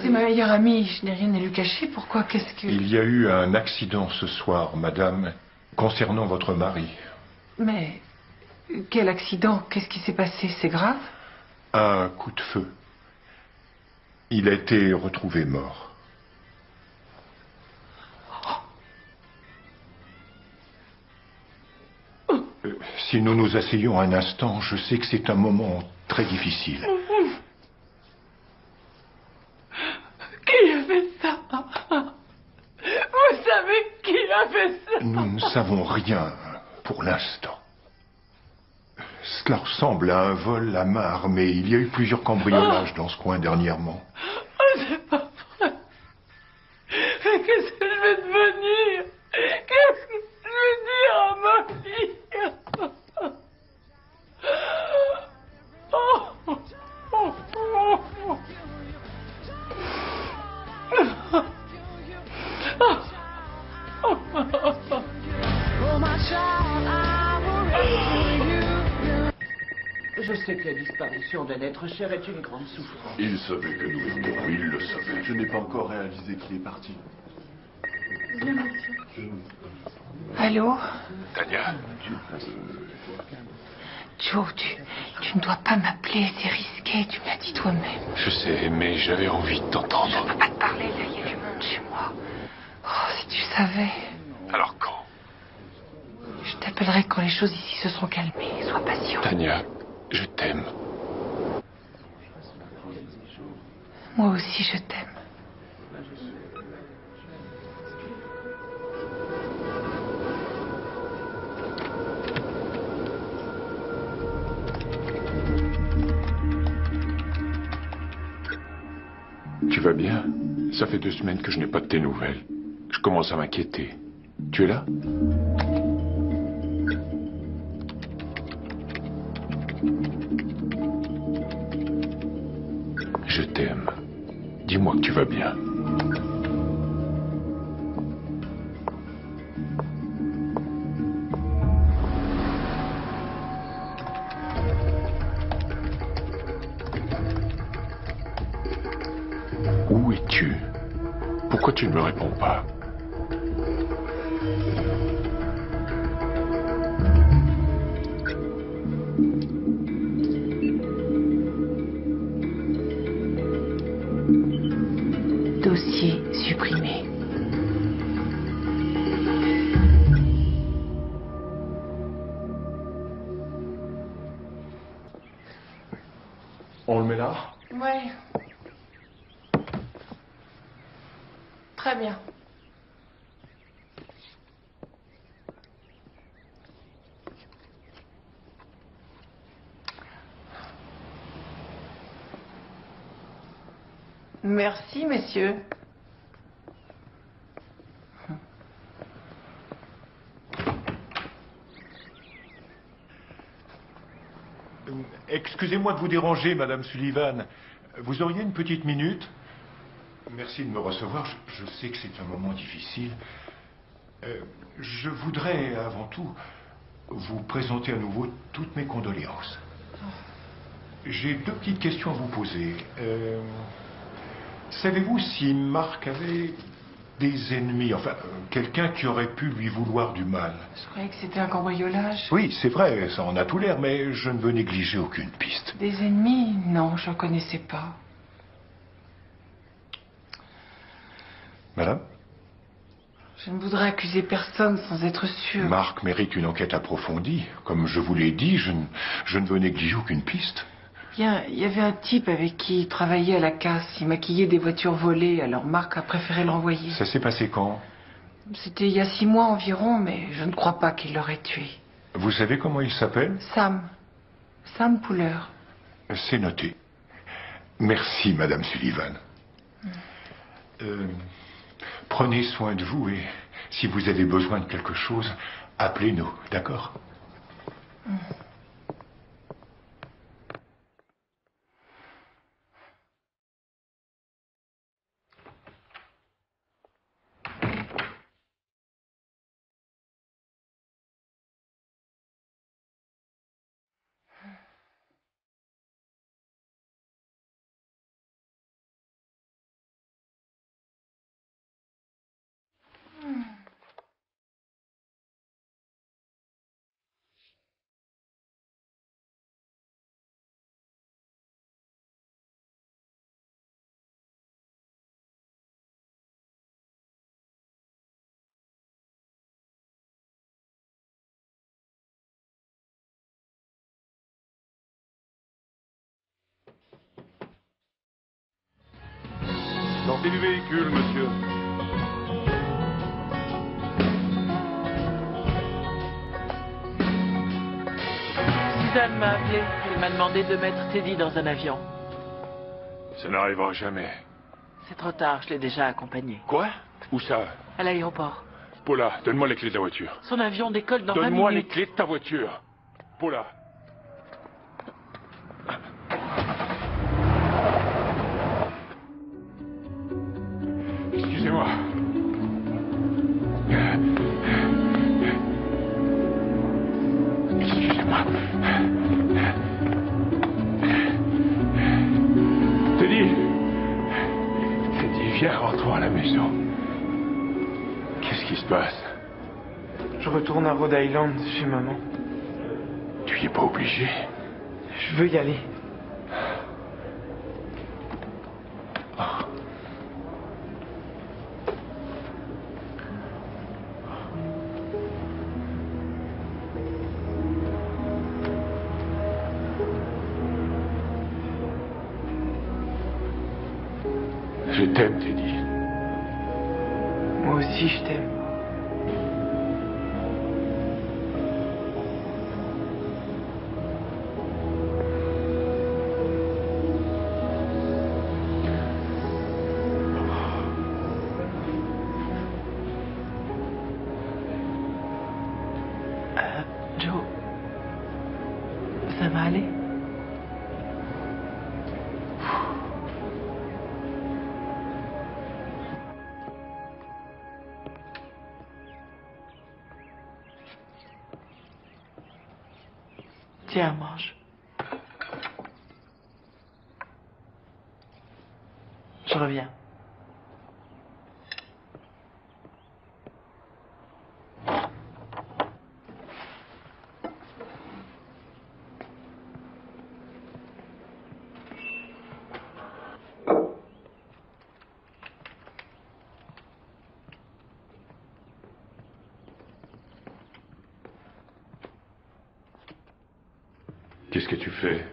C'est ma meilleure amie, je n'ai rien à lui cacher. Pourquoi? Qu'est-ce que... Il y a eu un accident ce soir, madame, concernant votre mari. Mais... quel accident? Qu'est-ce qui s'est passé? C'est grave? Un coup de feu. Il a été retrouvé mort. Si nous nous asseyons un instant, je sais que c'est un moment très difficile. Qui a fait ça? Vous savez qui a fait ça? Nous ne ne savons rien pour l'instant. Cela ressemble à un vol à main armée. Il y a eu plusieurs cambriolages dans ce coin dernièrement. C'est pas vrai. Mais qu'est-ce que je vais devenir? Qu'est-ce que je vais dire à ma fille? Je sais que la disparition d'un être cher est une grande souffrance. Il savait que nous venions, il le savait. Je n'ai pas encore réalisé qu'il est parti. Allô? Tania? Joe, tu ne dois pas m'appeler, c'est risqué, tu me l'as dit toi-même. Je sais, mais j'avais envie de t'entendre. Je peux pas te parler, là, il y a du monde chez moi. Oh, si tu savais. Alors quand? Je t'appellerai quand les choses ici se seront calmées. Sois patient. Tania, je t'aime. Moi aussi, je t'aime. Tu vas bien? Ça fait 2 semaines que je n'ai pas de tes nouvelles. Je commence à m'inquiéter. Tu es là? Je t'aime. Dis-moi que tu vas bien. Où es-tu? Pourquoi tu ne me réponds pas? Dossier supprimé. On le met là? Ouais. Très bien. Merci, messieurs. Excusez-moi de vous déranger, Madame Sullivan. Vous auriez une petite minute? Merci de me recevoir. Je sais que c'est un moment difficile. Je voudrais, avant tout, vous présenter à nouveau toutes mes condoléances. J'ai 2 petites questions à vous poser. Savez-vous si Marc avait des ennemis, enfin, quelqu'un qui aurait pu lui vouloir du mal? Je croyais que c'était un cambriolage. Oui, c'est vrai, ça en a tout l'air, mais je ne veux négliger aucune piste. Des ennemis? Non, je ne connaissais pas. Madame? Je ne voudrais accuser personne sans être sûr. Marc mérite une enquête approfondie. Comme je vous l'ai dit, je ne veux négliger aucune piste. Bien, il y avait un type avec qui il travaillait à la casse. Il maquillait des voitures volées, alors Marc a préféré l'envoyer. Ça s'est passé quand? C'était il y a 6 mois environ, mais je ne crois pas qu'il l'aurait tué. Vous savez comment il s'appelle? Sam. Sam Pouler. C'est noté. Merci, Madame Sullivan. Prenez soin de vous et si vous avez besoin de quelque chose, appelez-nous, d'accord? Sortez du véhicule, monsieur. Suzanne m'a appelé. Elle m'a demandé de mettre Teddy dans un avion. Ça n'arrivera jamais. C'est trop tard, je l'ai déjà accompagné. Quoi? Où ça? À l'aéroport. Paula, donne-moi les clés de la voiture. Son avion décolle dans 20 minutes. Donne-moi les clés de ta voiture. Paula. Excusez-moi. Excusez-moi. Teddy, viens, rentrons à la maison. Qu'est-ce qui se passe? Je retourne à Rhode Island, chez maman. Tu y es pas obligé. Je veux y aller. Je t'aime, Teddy. Moi aussi, je t'aime. Joe, ça va aller? Tiens, mange. Je reviens. Qu'est-ce que tu fais?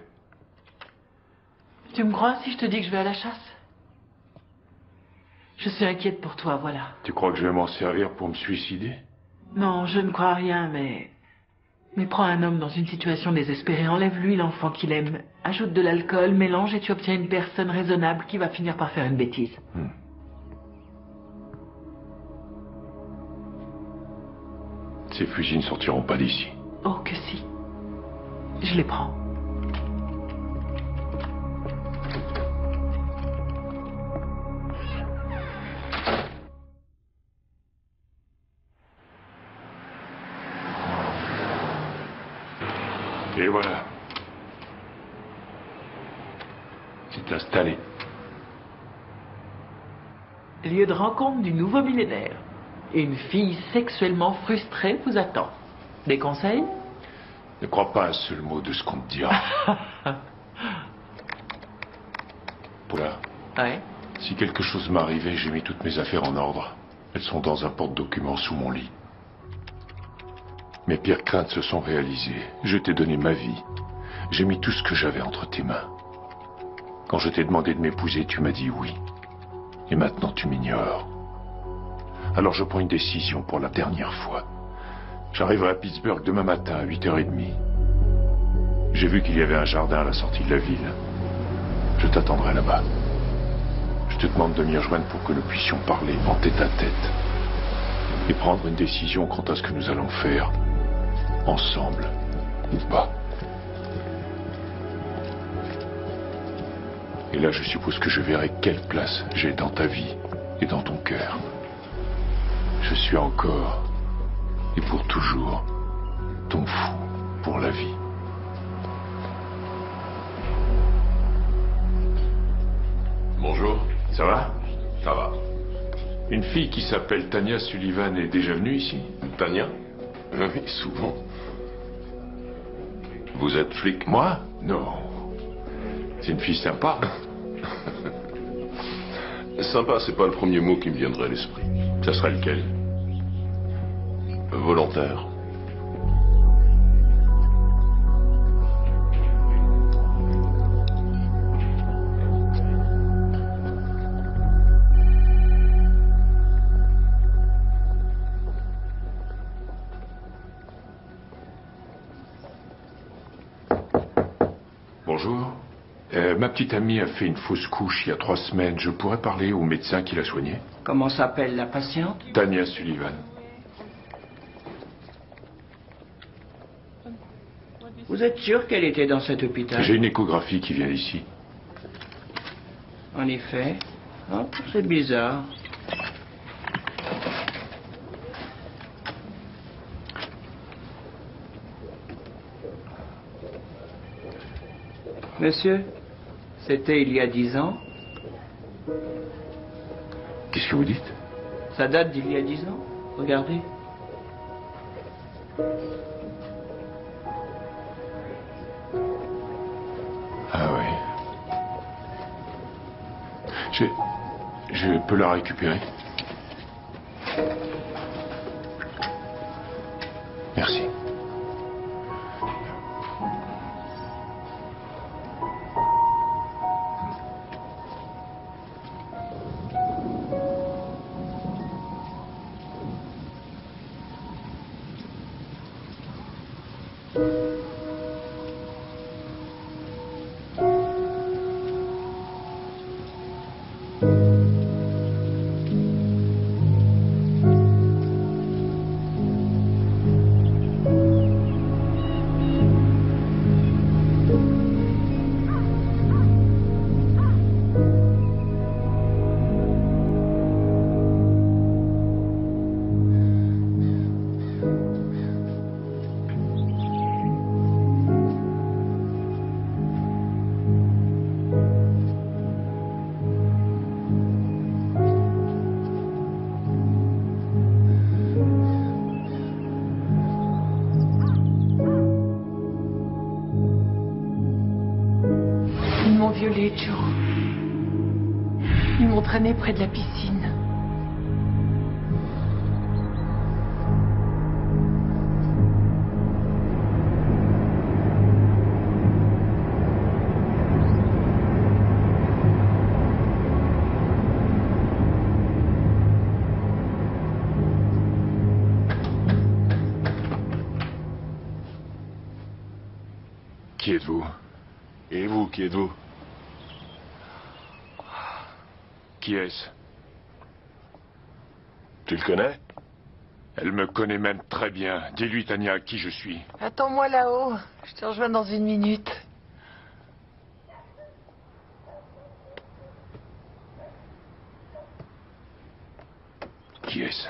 Tu me crois si je te dis que je vais à la chasse? Je suis inquiète pour toi, voilà. Tu crois que je vais m'en servir pour me suicider? Non, je ne crois rien, mais... Mais prends un homme dans une situation désespérée, enlève-lui l'enfant qu'il aime, ajoute de l'alcool, mélange et tu obtiens une personne raisonnable qui va finir par faire une bêtise. Ces fusils ne sortiront pas d'ici. Oh, que si. Je les prends. Et voilà. C'est installé. Lieu de rencontre du nouveau millénaire. Une fille sexuellement frustrée vous attend. Des conseils? Ne crois pas un seul mot de ce qu'on te dira. Paula. Ouais. Si quelque chose m'arrivait, j'ai mis toutes mes affaires en ordre. Elles sont dans un porte-documents sous mon lit. Mes pires craintes se sont réalisées. Je t'ai donné ma vie. J'ai mis tout ce que j'avais entre tes mains. Quand je t'ai demandé de m'épouser, tu m'as dit oui. Et maintenant, tu m'ignores. Alors je prends une décision pour la dernière fois. J'arriverai à Pittsburgh demain matin à 8h30. J'ai vu qu'il y avait un jardin à la sortie de la ville. Je t'attendrai là-bas. Je te demande de m'y rejoindre pour que nous puissions parler en tête-à-tête. Et prendre une décision quant à ce que nous allons faire. Ensemble. Ou pas. Et là, je suppose que je verrai quelle place j'ai dans ta vie et dans ton cœur. Je suis encore, et pour toujours, ton fou pour la vie. Bonjour. Ça va? Ça va. Une fille qui s'appelle Tanya Sullivan est déjà venue ici? Tanya? Oui, souvent. Vous êtes flic? Moi? Non. C'est une fille sympa. Sympa, c'est pas le premier mot qui me viendrait à l'esprit. Ça serait lequel? Volontaire. Bonjour. Ma petite amie a fait une fausse couche il y a 3 semaines. Je pourrais parler au médecin qui l'a soignée? Comment s'appelle la patiente? Tanya Sullivan. Vous êtes sûr qu'elle était dans cet hôpital? J'ai une échographie qui vient d'ici. En effet. Oh, c'est bizarre. Monsieur, c'était il y a 10 ans. Qu'est-ce que vous dites? Ça date d'il y a 10 ans. Regardez. Ah oui. Je peux la récupérer? Merci. Violé, Joe. Ils m'ont traîné près de la piscine. Qui êtes-vous? Et vous, qui êtes-vous? Qui est-ce? Tu le connais? Elle me connaît même très bien. Dis-lui, Tanya, qui je suis. Attends-moi là-haut. Je te rejoins dans 1 minute. Qui est-ce?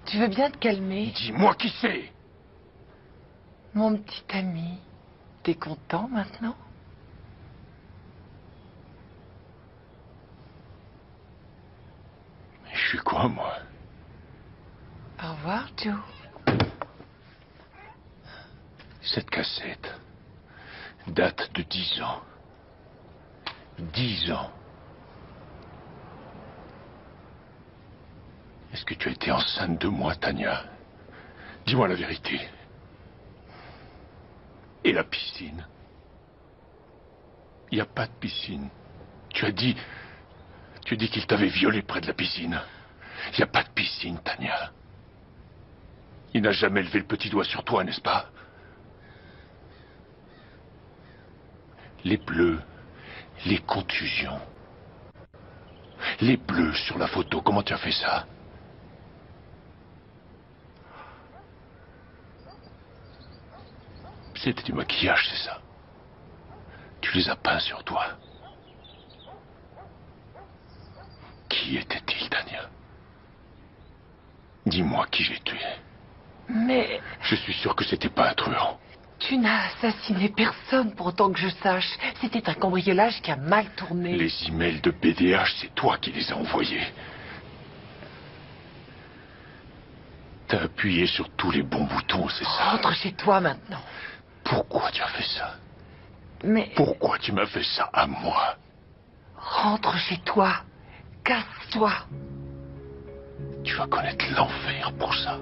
Tu veux bien te calmer? Dis-moi qui c'est. Mon petit ami. T'es content maintenant? Je suis quoi, moi? Au revoir, Joe. Cette cassette date de 10 ans. 10 ans. Est-ce que tu as été enceinte de moi, Tanya? Dis-moi la vérité. Et la piscine? Il n'y a pas de piscine. Tu as dit qu'il t'avait violé près de la piscine. Il n'y a pas de piscine, Tanya. Il n'a jamais levé le petit doigt sur toi, n'est-ce pas? Les bleus, les contusions. Les bleus sur la photo, comment tu as fait ça? C'était du maquillage, c'est ça? Tu les as peints sur toi. Qui était-il, Tanya? Dis-moi qui j'ai tué. Mais... Je suis sûr que c'était pas un truand. Tu n'as assassiné personne pour autant que je sache. C'était un cambriolage qui a mal tourné. Les emails de BDH, c'est toi qui les as envoyés. T'as appuyé sur tous les bons boutons, c'est ça? Rentre chez toi maintenant. Pourquoi tu as fait ça? Mais... Pourquoi tu m'as fait ça à moi? Rentre chez toi. Casse-toi. Tu vas connaître l'enfer pour ça.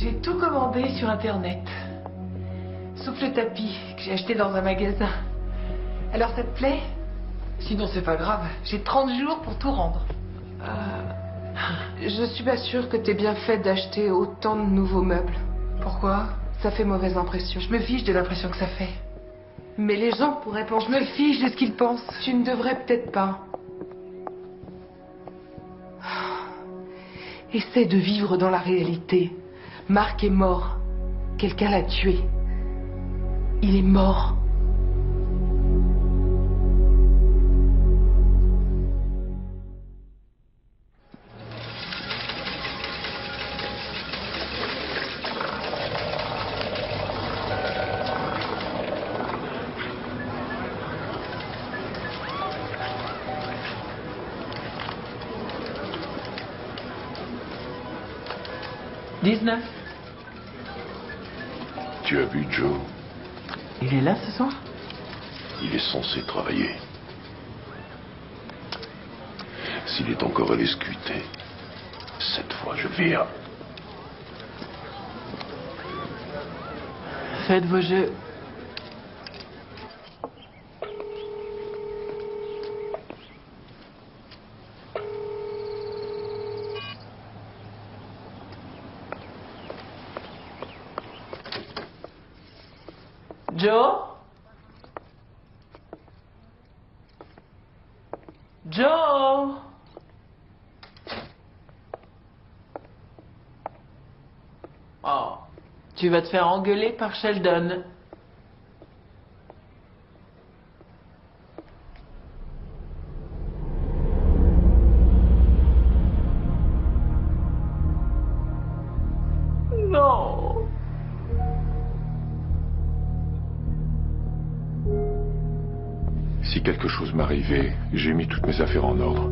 J'ai tout commandé sur Internet. Sauf le tapis que j'ai acheté dans un magasin. Alors ça te plaît? Sinon c'est pas grave. J'ai 30 jours pour tout rendre. Je suis pas sûre que t'aies bien fait d'acheter autant de nouveaux meubles. Pourquoi? Ça fait mauvaise impression. Je me fiche de l'impression que ça fait. Mais les gens pourraient penser... Je me fiche de ce qu'ils pensent. Tu ne devrais peut-être pas. Essaie de vivre dans la réalité. Marc est mort. Quelqu'un l'a tué. Il est mort. Tu as vu Joe? Il est là ce soir? Il est censé travailler. S'il est encore à l'excuter, cette fois je vire. Faites vos jeux. Joe? Joe? Oh, tu vas te faire engueuler par Sheldon. Non. Si quelque chose m'arrivait, j'ai mis toutes mes affaires en ordre.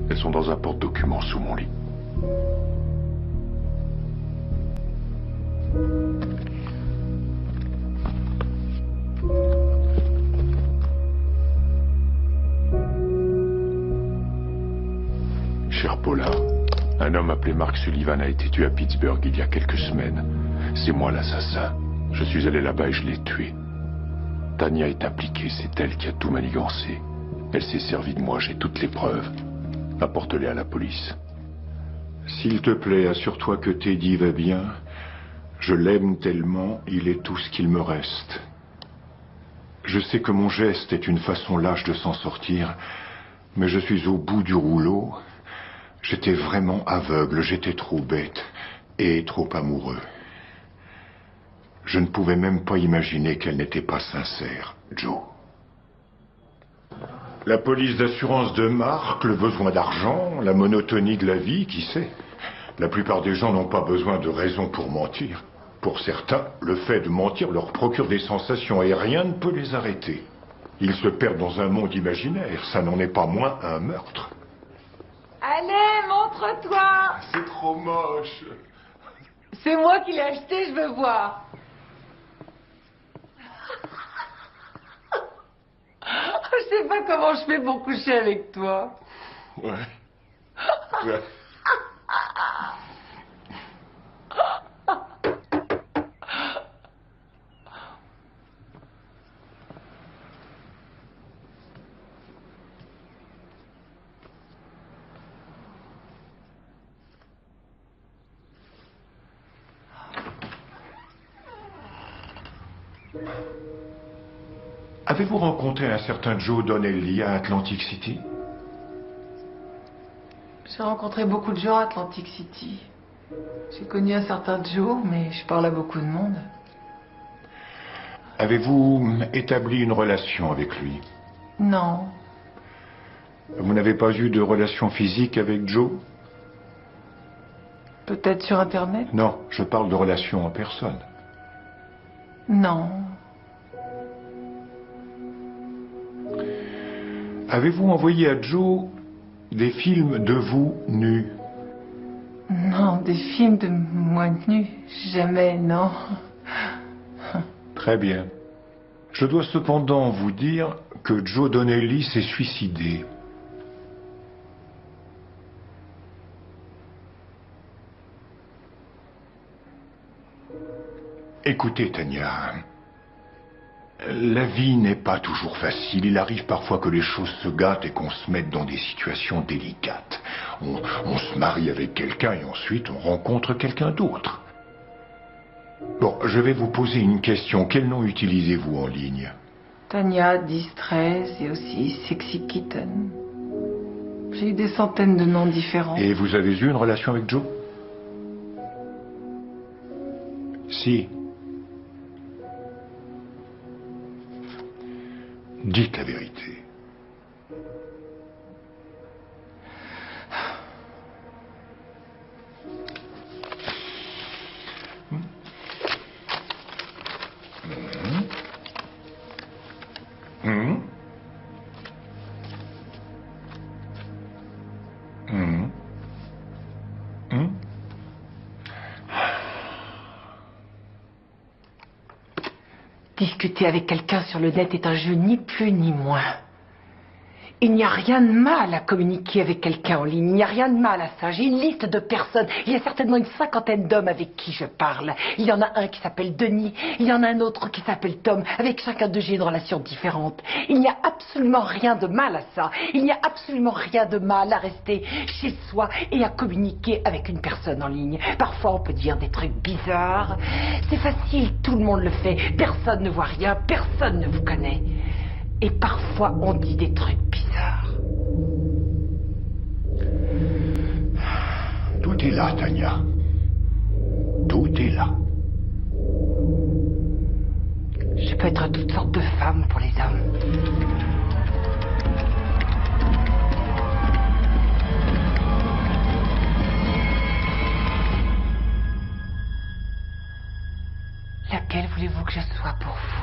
Elles sont dans un porte-documents sous mon lit. Cher Paula, un homme appelé Mark Sullivan a été tué à Pittsburgh il y a quelques semaines. C'est moi l'assassin. Je suis allé là-bas et je l'ai tué. Tania est impliquée, c'est elle qui a tout manigancé. Elle s'est servie de moi, j'ai toutes les preuves. Apporte-les à la police. S'il te plaît, assure-toi que Teddy va bien. Je l'aime tellement, il est tout ce qu'il me reste. Je sais que mon geste est une façon lâche de s'en sortir, mais je suis au bout du rouleau. J'étais vraiment aveugle, j'étais trop bête et trop amoureux. Je ne pouvais même pas imaginer qu'elle n'était pas sincère, Joe. La police d'assurance de Mark, le besoin d'argent, la monotonie de la vie, qui sait? La plupart des gens n'ont pas besoin de raison pour mentir. Pour certains, le fait de mentir leur procure des sensations et rien ne peut les arrêter. Ils se perdent dans un monde imaginaire, ça n'en est pas moins un meurtre. Allez, montre-toi! C'est trop moche. C'est moi qui l'ai acheté, je veux voir. Je sais pas comment je fais pour coucher avec toi. Ouais. Ouais. Avez-vous rencontré un certain Joe Donnelly à Atlantic City? J'ai rencontré beaucoup de gens à Atlantic City. J'ai connu un certain Joe, mais je parle à beaucoup de monde. Avez-vous établi une relation avec lui? Non. Vous n'avez pas eu de relation physique avec Joe? Peut-être sur Internet? Non, je parle de relation en personne. Non. Avez-vous envoyé à Joe des films de vous nus? Non, des films de moi nus. Jamais, non. Très bien. Je dois cependant vous dire que Joe Donnelly s'est suicidé. Écoutez, Tania, la vie n'est pas toujours facile. Il arrive parfois que les choses se gâtent et qu'on se mette dans des situations délicates. On se marie avec quelqu'un et ensuite on rencontre quelqu'un d'autre. Bon, je vais vous poser une question. Quel nom utilisez-vous en ligne? Tania, 10-13 et aussi Sexy Kitten. J'ai eu des centaines de noms différents. Et vous avez eu une relation avec Joe? Si. Dites la vérité. Discuter avec quelqu'un sur le net est un jeu ni plus ni moins. Il n'y a rien de mal à communiquer avec quelqu'un en ligne, il n'y a rien de mal à ça. J'ai une liste de personnes, il y a certainement une 50aine d'hommes avec qui je parle. Il y en a un qui s'appelle Denis, il y en a un autre qui s'appelle Tom, avec chacun d'eux j'ai une relation différente. Il n'y a absolument rien de mal à ça, il n'y a absolument rien de mal à rester chez soi et à communiquer avec une personne en ligne. Parfois on peut dire des trucs bizarres, c'est facile, tout le monde le fait, personne ne voit rien, personne ne vous connaît. Et parfois, on dit des trucs bizarres. Tout est là, Tania. Tout est là. Je peux être toutes sortes de femmes pour les hommes. Laquelle voulez-vous que je sois pour vous?